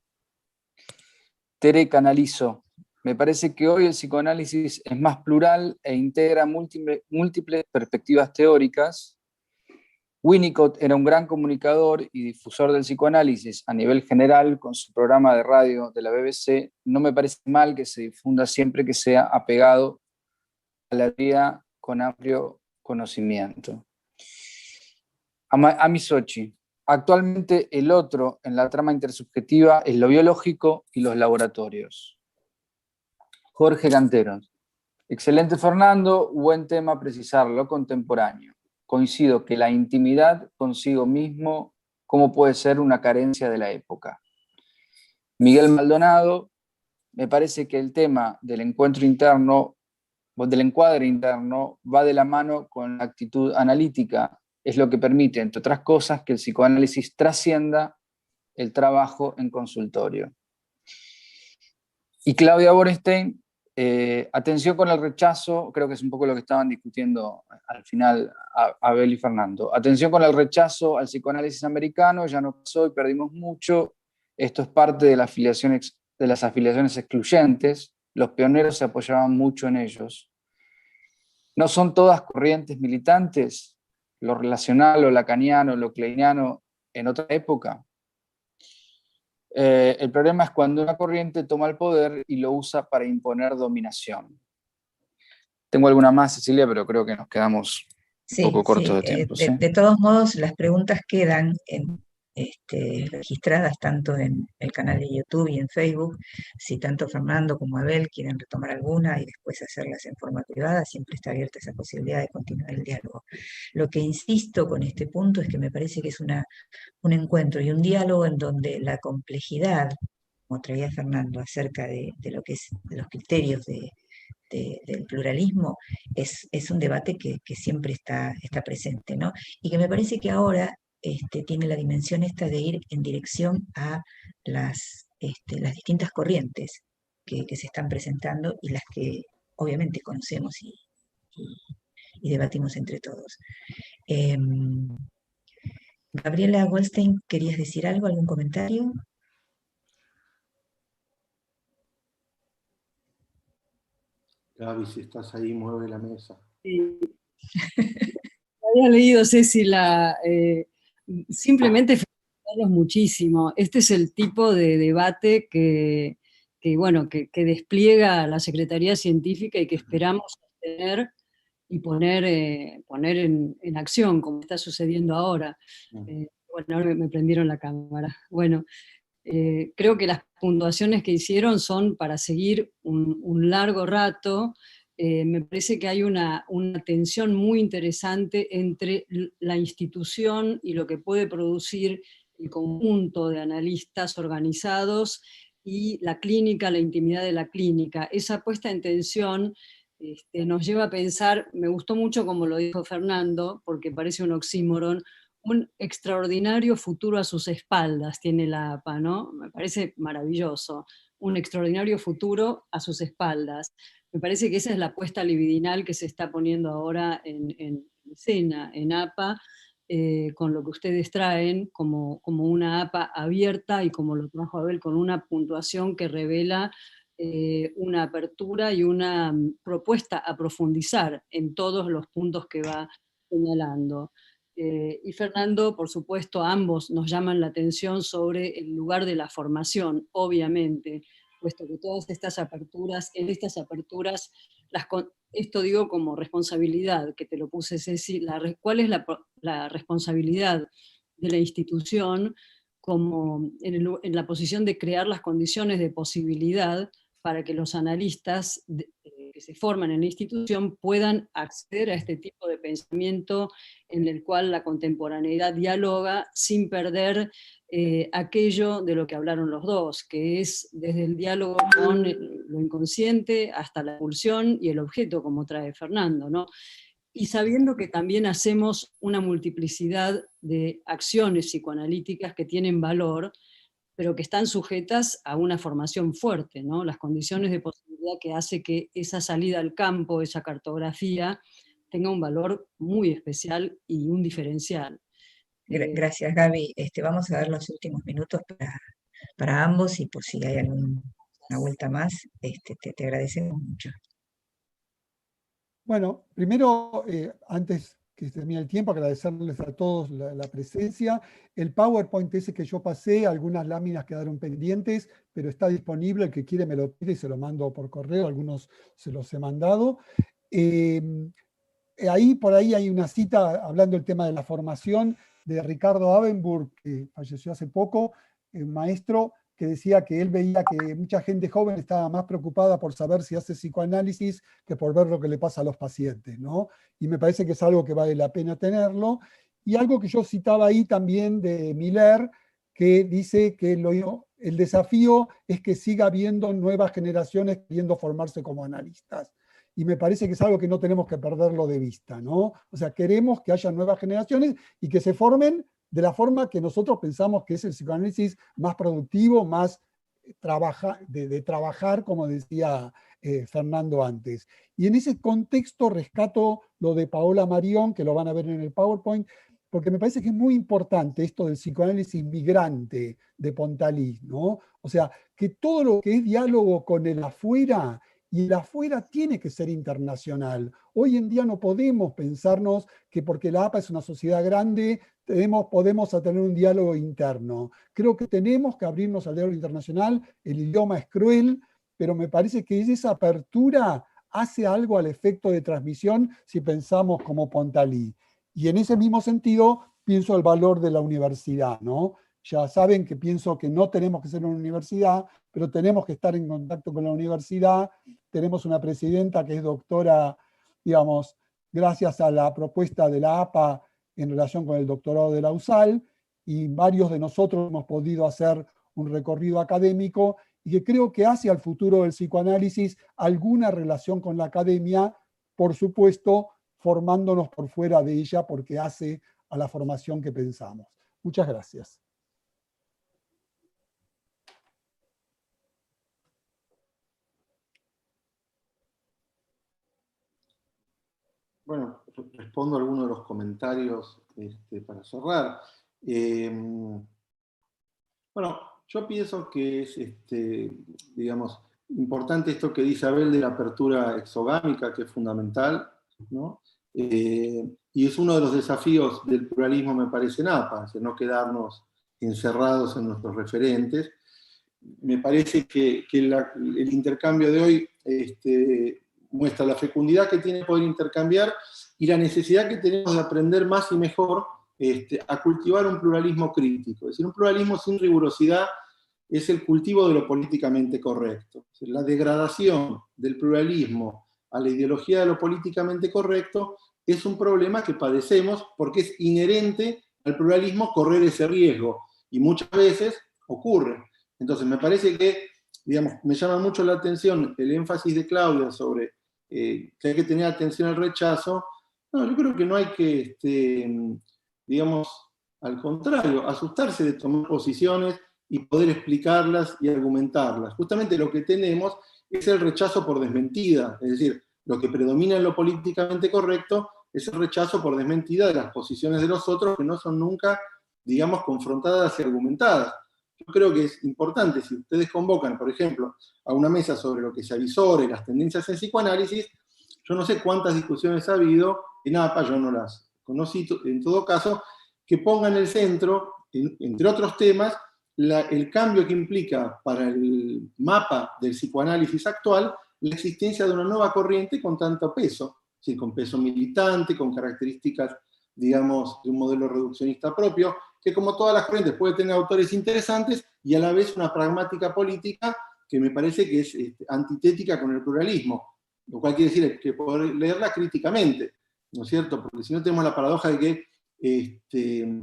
Tere Canalizo. Me parece que hoy el psicoanálisis es más plural e integra múltiples perspectivas teóricas. Winnicott era un gran comunicador y difusor del psicoanálisis a nivel general con su programa de radio de la BBC. No me parece mal que se difunda siempre que sea apegado a la teoría con amplio conocimiento. Ami Sochi. Actualmente el otro en la trama intersubjetiva es lo biológico y los laboratorios. Jorge Canteros. Excelente, Fernando, buen tema precisar lo contemporáneo. Coincido que la intimidad consigo mismo, ¿cómo puede ser una carencia de la época? Miguel Maldonado, me parece que el tema del encuentro interno, del encuadre interno, va de la mano con la actitud analítica, es lo que permite, entre otras cosas, que el psicoanálisis trascienda el trabajo en consultorio. Y Claudia Borenstein, atención con el rechazo, creo que es un poco lo que estaban discutiendo al final Abel y Fernando. Atención con el rechazo al psicoanálisis americano, ya no pasó y perdimos mucho. Esto es parte de las afiliaciones excluyentes. Los pioneros se apoyaban mucho en ellos. No son todas corrientes militantes, lo relacional, lo lacaniano, lo kleiniano en otra época. El problema es cuando una corriente toma el poder y lo usa para imponer dominación. Tengo alguna más, Cecilia, pero creo que nos quedamos un poco cortos de tiempo. ¿Sí? De todos modos, las preguntas quedan registradas tanto en el canal de YouTube y en Facebook. Si tanto Fernando como Abel quieren retomar alguna y después hacerlas en forma privada, siempre está abierta esa posibilidad de continuar el diálogo. Lo que insisto con este punto es que me parece que es un encuentro y un diálogo en donde la complejidad, como traía Fernando, acerca de lo que es de los criterios del pluralismo, es un debate que siempre está presente, ¿no? Y que me parece que ahora tiene la dimensión esta de ir en dirección a las distintas corrientes que se están presentando y las que obviamente conocemos y debatimos entre todos. Gabriela Goldstein, ¿querías decir algo, algún comentario? Gaby, si estás ahí, mueve la mesa. Sí. Había leído, Ceci, simplemente felicitarlos muchísimo. Este es el tipo de debate que despliega la Secretaría Científica y que esperamos tener y poner en acción, como está sucediendo ahora. Ahora me prendieron la cámara. Bueno, creo que las puntuaciones que hicieron son para seguir un largo rato. Me parece que hay una tensión muy interesante entre la institución y lo que puede producir el conjunto de analistas organizados y la clínica, la intimidad de la clínica. Esa puesta en tensión nos lleva a pensar, me gustó mucho como lo dijo Fernando, porque parece un oxímoron, un extraordinario futuro a sus espaldas tiene la APA, ¿no? Me parece maravilloso. Un extraordinario futuro a sus espaldas. Me parece que esa es la apuesta libidinal que se está poniendo ahora en escena, en APA, con lo que ustedes traen como una APA abierta y como lo trajo Abel, con una puntuación que revela una apertura y una propuesta a profundizar en todos los puntos que va señalando. Y Fernando, por supuesto, ambos nos llaman la atención sobre el lugar de la formación, obviamente, puesto que todas estas aperturas, esto digo como responsabilidad, que te lo puse Ceci, ¿cuál es la responsabilidad de la institución como en la posición de crear las condiciones de posibilidad para que los analistas que se forman en la institución puedan acceder a este tipo de pensamiento en el cual la contemporaneidad dialoga sin perder aquello de lo que hablaron los dos, que es desde el diálogo con lo inconsciente hasta la pulsión y el objeto, como trae Fernando, ¿no? Y sabiendo que también hacemos una multiplicidad de acciones psicoanalíticas que tienen valor, pero que están sujetas a una formación fuerte, ¿no? Las condiciones de posibilidad que hace que esa salida al campo, esa cartografía, tenga un valor muy especial y un diferencial. Gracias, Gaby. Vamos a dar los últimos minutos para ambos, y por si hay alguna vuelta más, te agradecemos mucho. Bueno, primero, antes que termine el tiempo, agradecerles a todos la presencia. El PowerPoint ese que yo pasé, algunas láminas quedaron pendientes, pero está disponible. El que quiere me lo pide y se lo mando por correo. Algunos se los he mandado. Por ahí hay una cita hablando del tema de la formación de Ricardo Abenburg, que falleció hace poco, un maestro que decía que él veía que mucha gente joven estaba más preocupada por saber si hace psicoanálisis que por ver lo que le pasa a los pacientes, ¿no? Y me parece que es algo que vale la pena tenerlo. Y algo que yo citaba ahí también de Miller, que dice que el desafío es que siga habiendo nuevas generaciones queriendo formarse como analistas. Y me parece que es algo que no tenemos que perderlo de vista, ¿no? O sea, queremos que haya nuevas generaciones y que se formen de la forma que nosotros pensamos que es el psicoanálisis más productivo, más de trabajar, como decía Fernando antes. Y en ese contexto rescato lo de Paola Marión, que lo van a ver en el PowerPoint, porque me parece que es muy importante esto del psicoanálisis migrante de Pontalí, ¿no? O sea, que todo lo que es diálogo con el afuera, y el afuera tiene que ser internacional. Hoy en día no podemos pensarnos que porque la APA es una sociedad grande, podemos tener un diálogo interno. Creo que tenemos que abrirnos al diálogo internacional. El idioma es cruel, pero me parece que esa apertura hace algo al efecto de transmisión si pensamos como Pontalí. Y en ese mismo sentido pienso el valor de la universidad, ¿no? Ya saben que pienso que no tenemos que ser una universidad, pero tenemos que estar en contacto con la universidad. Tenemos una presidenta que es doctora, digamos, gracias a la propuesta de la APA en relación con el doctorado de la USAL, y varios de nosotros hemos podido hacer un recorrido académico y que creo que hace al futuro del psicoanálisis alguna relación con la academia, por supuesto, formándonos por fuera de ella porque hace a la formación que pensamos. Muchas gracias. Bueno, respondo a algunos de los comentarios para cerrar. Bueno, yo pienso que es, digamos, importante esto que dice Abel de la apertura exogámica, que es fundamental, ¿no? Y es uno de los desafíos del pluralismo, me parece, en APA, no quedarnos encerrados en nuestros referentes. Me parece que el intercambio de hoy muestra la fecundidad que tiene poder intercambiar y la necesidad que tenemos de aprender más y mejor a cultivar un pluralismo crítico. Es decir, un pluralismo sin rigurosidad es el cultivo de lo políticamente correcto. Es decir, la degradación del pluralismo a la ideología de lo políticamente correcto es un problema que padecemos porque es inherente al pluralismo correr ese riesgo, y muchas veces ocurre. Entonces me parece que, digamos, me llama mucho la atención el énfasis de Claudia sobre que hay que tener atención al rechazo. No, yo creo que no hay que, digamos, al contrario, asustarse de tomar posiciones y poder explicarlas y argumentarlas. Justamente lo que tenemos es el rechazo por desmentida, es decir, lo que predomina en lo políticamente correcto es el rechazo por desmentida de las posiciones de los otros que no son nunca, digamos, confrontadas y argumentadas. Yo creo que es importante, si ustedes convocan, por ejemplo, a una mesa sobre lo que se avisore, las tendencias en psicoanálisis, yo no sé cuántas discusiones ha habido, en APA yo no las conocí, en todo caso, que pongan en el centro, entre otros temas, el cambio que implica para el mapa del psicoanálisis actual la existencia de una nueva corriente con tanto peso, ¿sí? Con peso militante, con características, digamos, de un modelo reduccionista propio, que como todas las corrientes puede tener autores interesantes y a la vez una pragmática política que me parece que es antitética con el pluralismo. lo cual quiere decir que poder leerla críticamente, ¿no es cierto? Porque si no tenemos la paradoja de que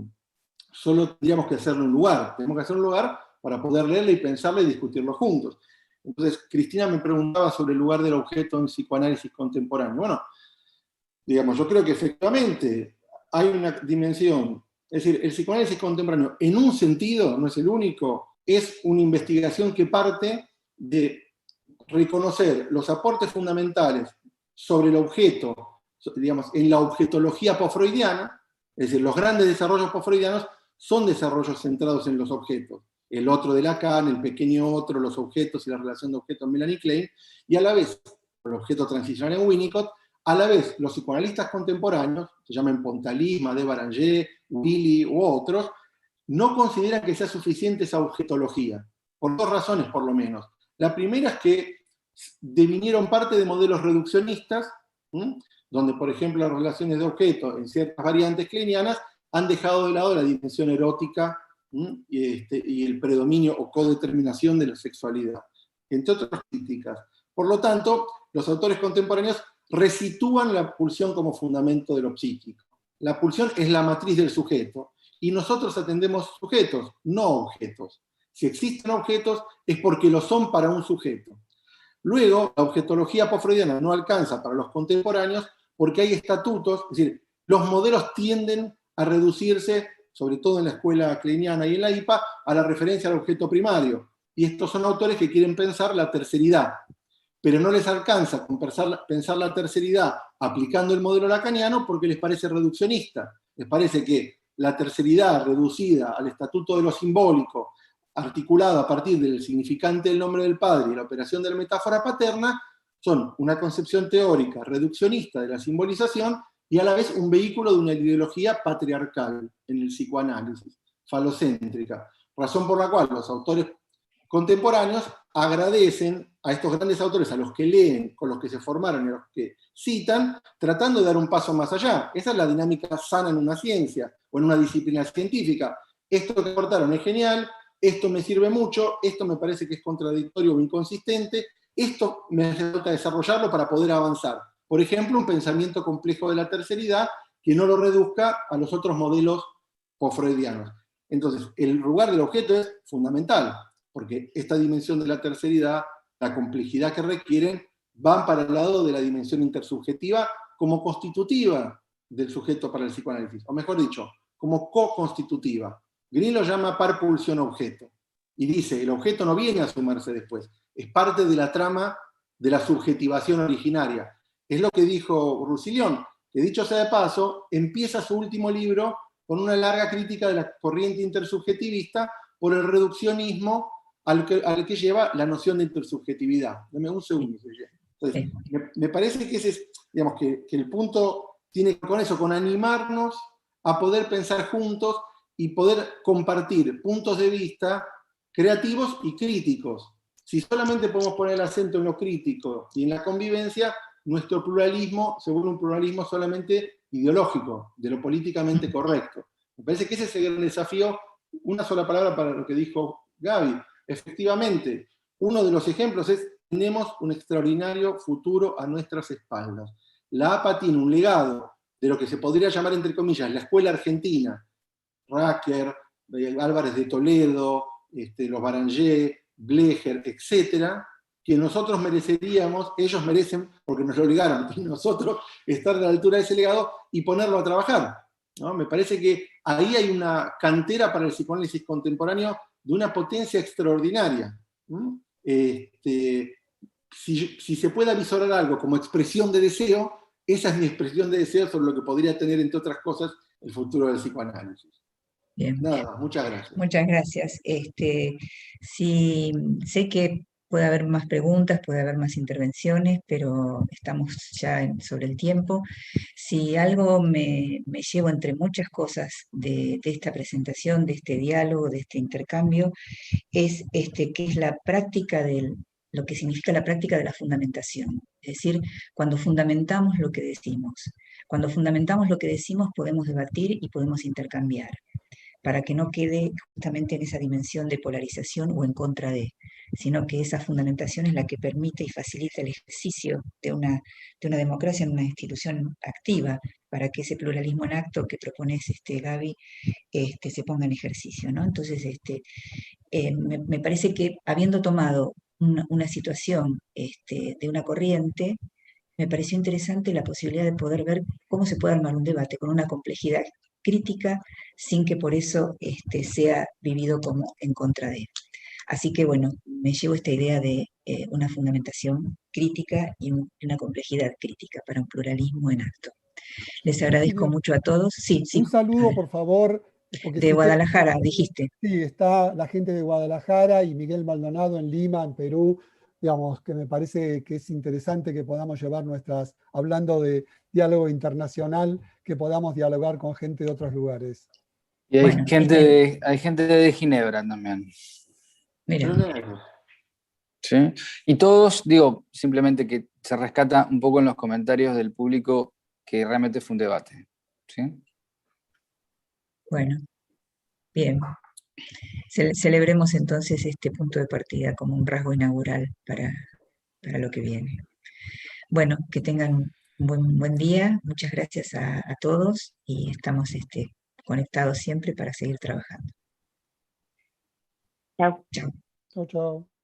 solo tendríamos que hacerlo en un lugar, tenemos que hacer un lugar para poder leerla y pensarla y discutirlo juntos. Entonces, Cristina me preguntaba sobre el lugar del objeto en psicoanálisis contemporáneo. Bueno, digamos, yo creo que efectivamente hay una dimensión, es decir, el psicoanálisis contemporáneo, en un sentido, no es el único, es una investigación que parte de reconocer los aportes fundamentales sobre el objeto, digamos, en la objetología post-freudiana, es decir, los grandes desarrollos post-freudianos son desarrollos centrados en los objetos. El otro de Lacan, el pequeño otro, los objetos y la relación de objetos en Melanie Klein, y a la vez, el objeto transicional en Winnicott, a la vez los psicoanalistas contemporáneos, se llaman Pontalis, Madé Baranger, Willy u otros, no consideran que sea suficiente esa objetología, por dos razones por lo menos. La primera es que devinieron parte de modelos reduccionistas, donde por ejemplo las relaciones de objetos en ciertas variantes kleinianas han dejado de lado la dimensión erótica y el predominio o codeterminación de la sexualidad, entre otras críticas. Por lo tanto, los autores contemporáneos resitúan la pulsión como fundamento de lo psíquico. La pulsión es la matriz del sujeto, y nosotros atendemos sujetos, no objetos. Si existen objetos, es porque lo son para un sujeto. Luego, la objetología post-freudiana no alcanza para los contemporáneos porque hay estatutos, es decir, los modelos tienden a reducirse, sobre todo en la escuela kleiniana y en la IPA, a la referencia al objeto primario. Y estos son autores que quieren pensar la terceridad, pero no les alcanza con pensar la terceridad aplicando el modelo lacaniano porque les parece reduccionista. Les parece que la terceridad reducida al estatuto de lo simbólico, articulado a partir del significante del nombre del padre y la operación de la metáfora paterna, son una concepción teórica reduccionista de la simbolización y a la vez un vehículo de una ideología patriarcal en el psicoanálisis, falocéntrica, razón por la cual los autores contemporáneos agradecen a estos grandes autores, a los que leen, con los que se formaron y a los que citan, tratando de dar un paso más allá. Esa es la dinámica sana en una ciencia o en una disciplina científica. Esto que aportaron es genial, esto me sirve mucho, esto me parece que es contradictorio o inconsistente, esto me hace falta desarrollarlo para poder avanzar. Por ejemplo, un pensamiento complejo de la terceridad que no lo reduzca a los otros modelos post-freudianos. Entonces, el lugar del objeto es fundamental, porque esta dimensión de la terceridad, la complejidad que requieren, van para el lado de la dimensión intersubjetiva como constitutiva del sujeto para el psicoanálisis, o mejor dicho, como co-constitutiva. Green lo llama par pulsión objeto, y dice, el objeto no viene a sumarse después, es parte de la trama de la subjetivación originaria. Es lo que dijo Roussillon, que dicho sea de paso, empieza su último libro con una larga crítica de la corriente intersubjetivista por el reduccionismo al que lleva la noción de intersubjetividad. Dame un segundo. Entonces, me parece que ese es, digamos, que el punto tiene que ver con eso, con animarnos a poder pensar juntos y poder compartir puntos de vista creativos y críticos. Si solamente podemos poner el acento en lo crítico y en la convivencia, nuestro pluralismo se vuelve un pluralismo solamente ideológico, de lo políticamente correcto. Me parece que ese es el gran desafío. Una sola palabra para lo que dijo Gaby. Efectivamente, uno de los ejemplos es, tenemos un extraordinario futuro a nuestras espaldas. La APA tiene un legado de lo que se podría llamar, entre comillas, la escuela argentina. Racker, Álvarez de Toledo, los Baranger, Blecher, etcétera, que nosotros mereceríamos, ellos merecen, porque nos lo obligaron, y nosotros estar a la altura de ese legado y ponerlo a trabajar, ¿no? Me parece que ahí hay una cantera para el psicoanálisis contemporáneo de una potencia extraordinaria. Si se puede avisorar algo como expresión de deseo, esa es mi expresión de deseo sobre lo que podría tener, entre otras cosas, el futuro del psicoanálisis. Bien. Nada, muchas gracias. Muchas gracias. Sí, sé que puede haber más preguntas, puede haber más intervenciones, pero estamos ya sobre el tiempo. Si algo me llevo entre muchas cosas de esta presentación, de este diálogo, de este intercambio, es que es la práctica lo que significa la práctica de la fundamentación. Es decir, cuando fundamentamos lo que decimos. Cuando fundamentamos lo que decimos podemos debatir y podemos intercambiar. para que no quede justamente en esa dimensión de polarización o en contra de, sino que esa fundamentación es la que permite y facilita el ejercicio de una democracia en una institución activa, para que ese pluralismo en acto que propones, Gaby, se ponga en ejercicio, ¿no? Entonces, me parece que habiendo tomado una situación de una corriente, me pareció interesante la posibilidad de poder ver cómo se puede armar un debate con una complejidad crítica sin que por eso sea vivido como en contra de. Así que bueno, me llevo esta idea de una fundamentación crítica y una complejidad crítica para un pluralismo en acto. Les agradezco mucho a todos. Sí, sí. Un saludo, por favor. Porque De Guadalajara, dijiste. Sí, está la gente de Guadalajara y Miguel Maldonado en Lima, en Perú. Digamos, que me parece que es interesante que podamos llevar hablando de diálogo internacional, que podamos dialogar con gente de otros lugares. Y hay, Bueno, hay gente de Ginebra también. Mira. ¿Sí? Y todos, digo, simplemente que se rescata un poco en los comentarios del público que realmente fue un debate. ¿Sí? Bueno, bien. Celebremos entonces este punto de partida como un rasgo inaugural para lo que viene. Bueno, que tengan un buen día. Muchas gracias a todos y estamos conectados siempre para seguir trabajando. Chao. Chao. Chao, chao.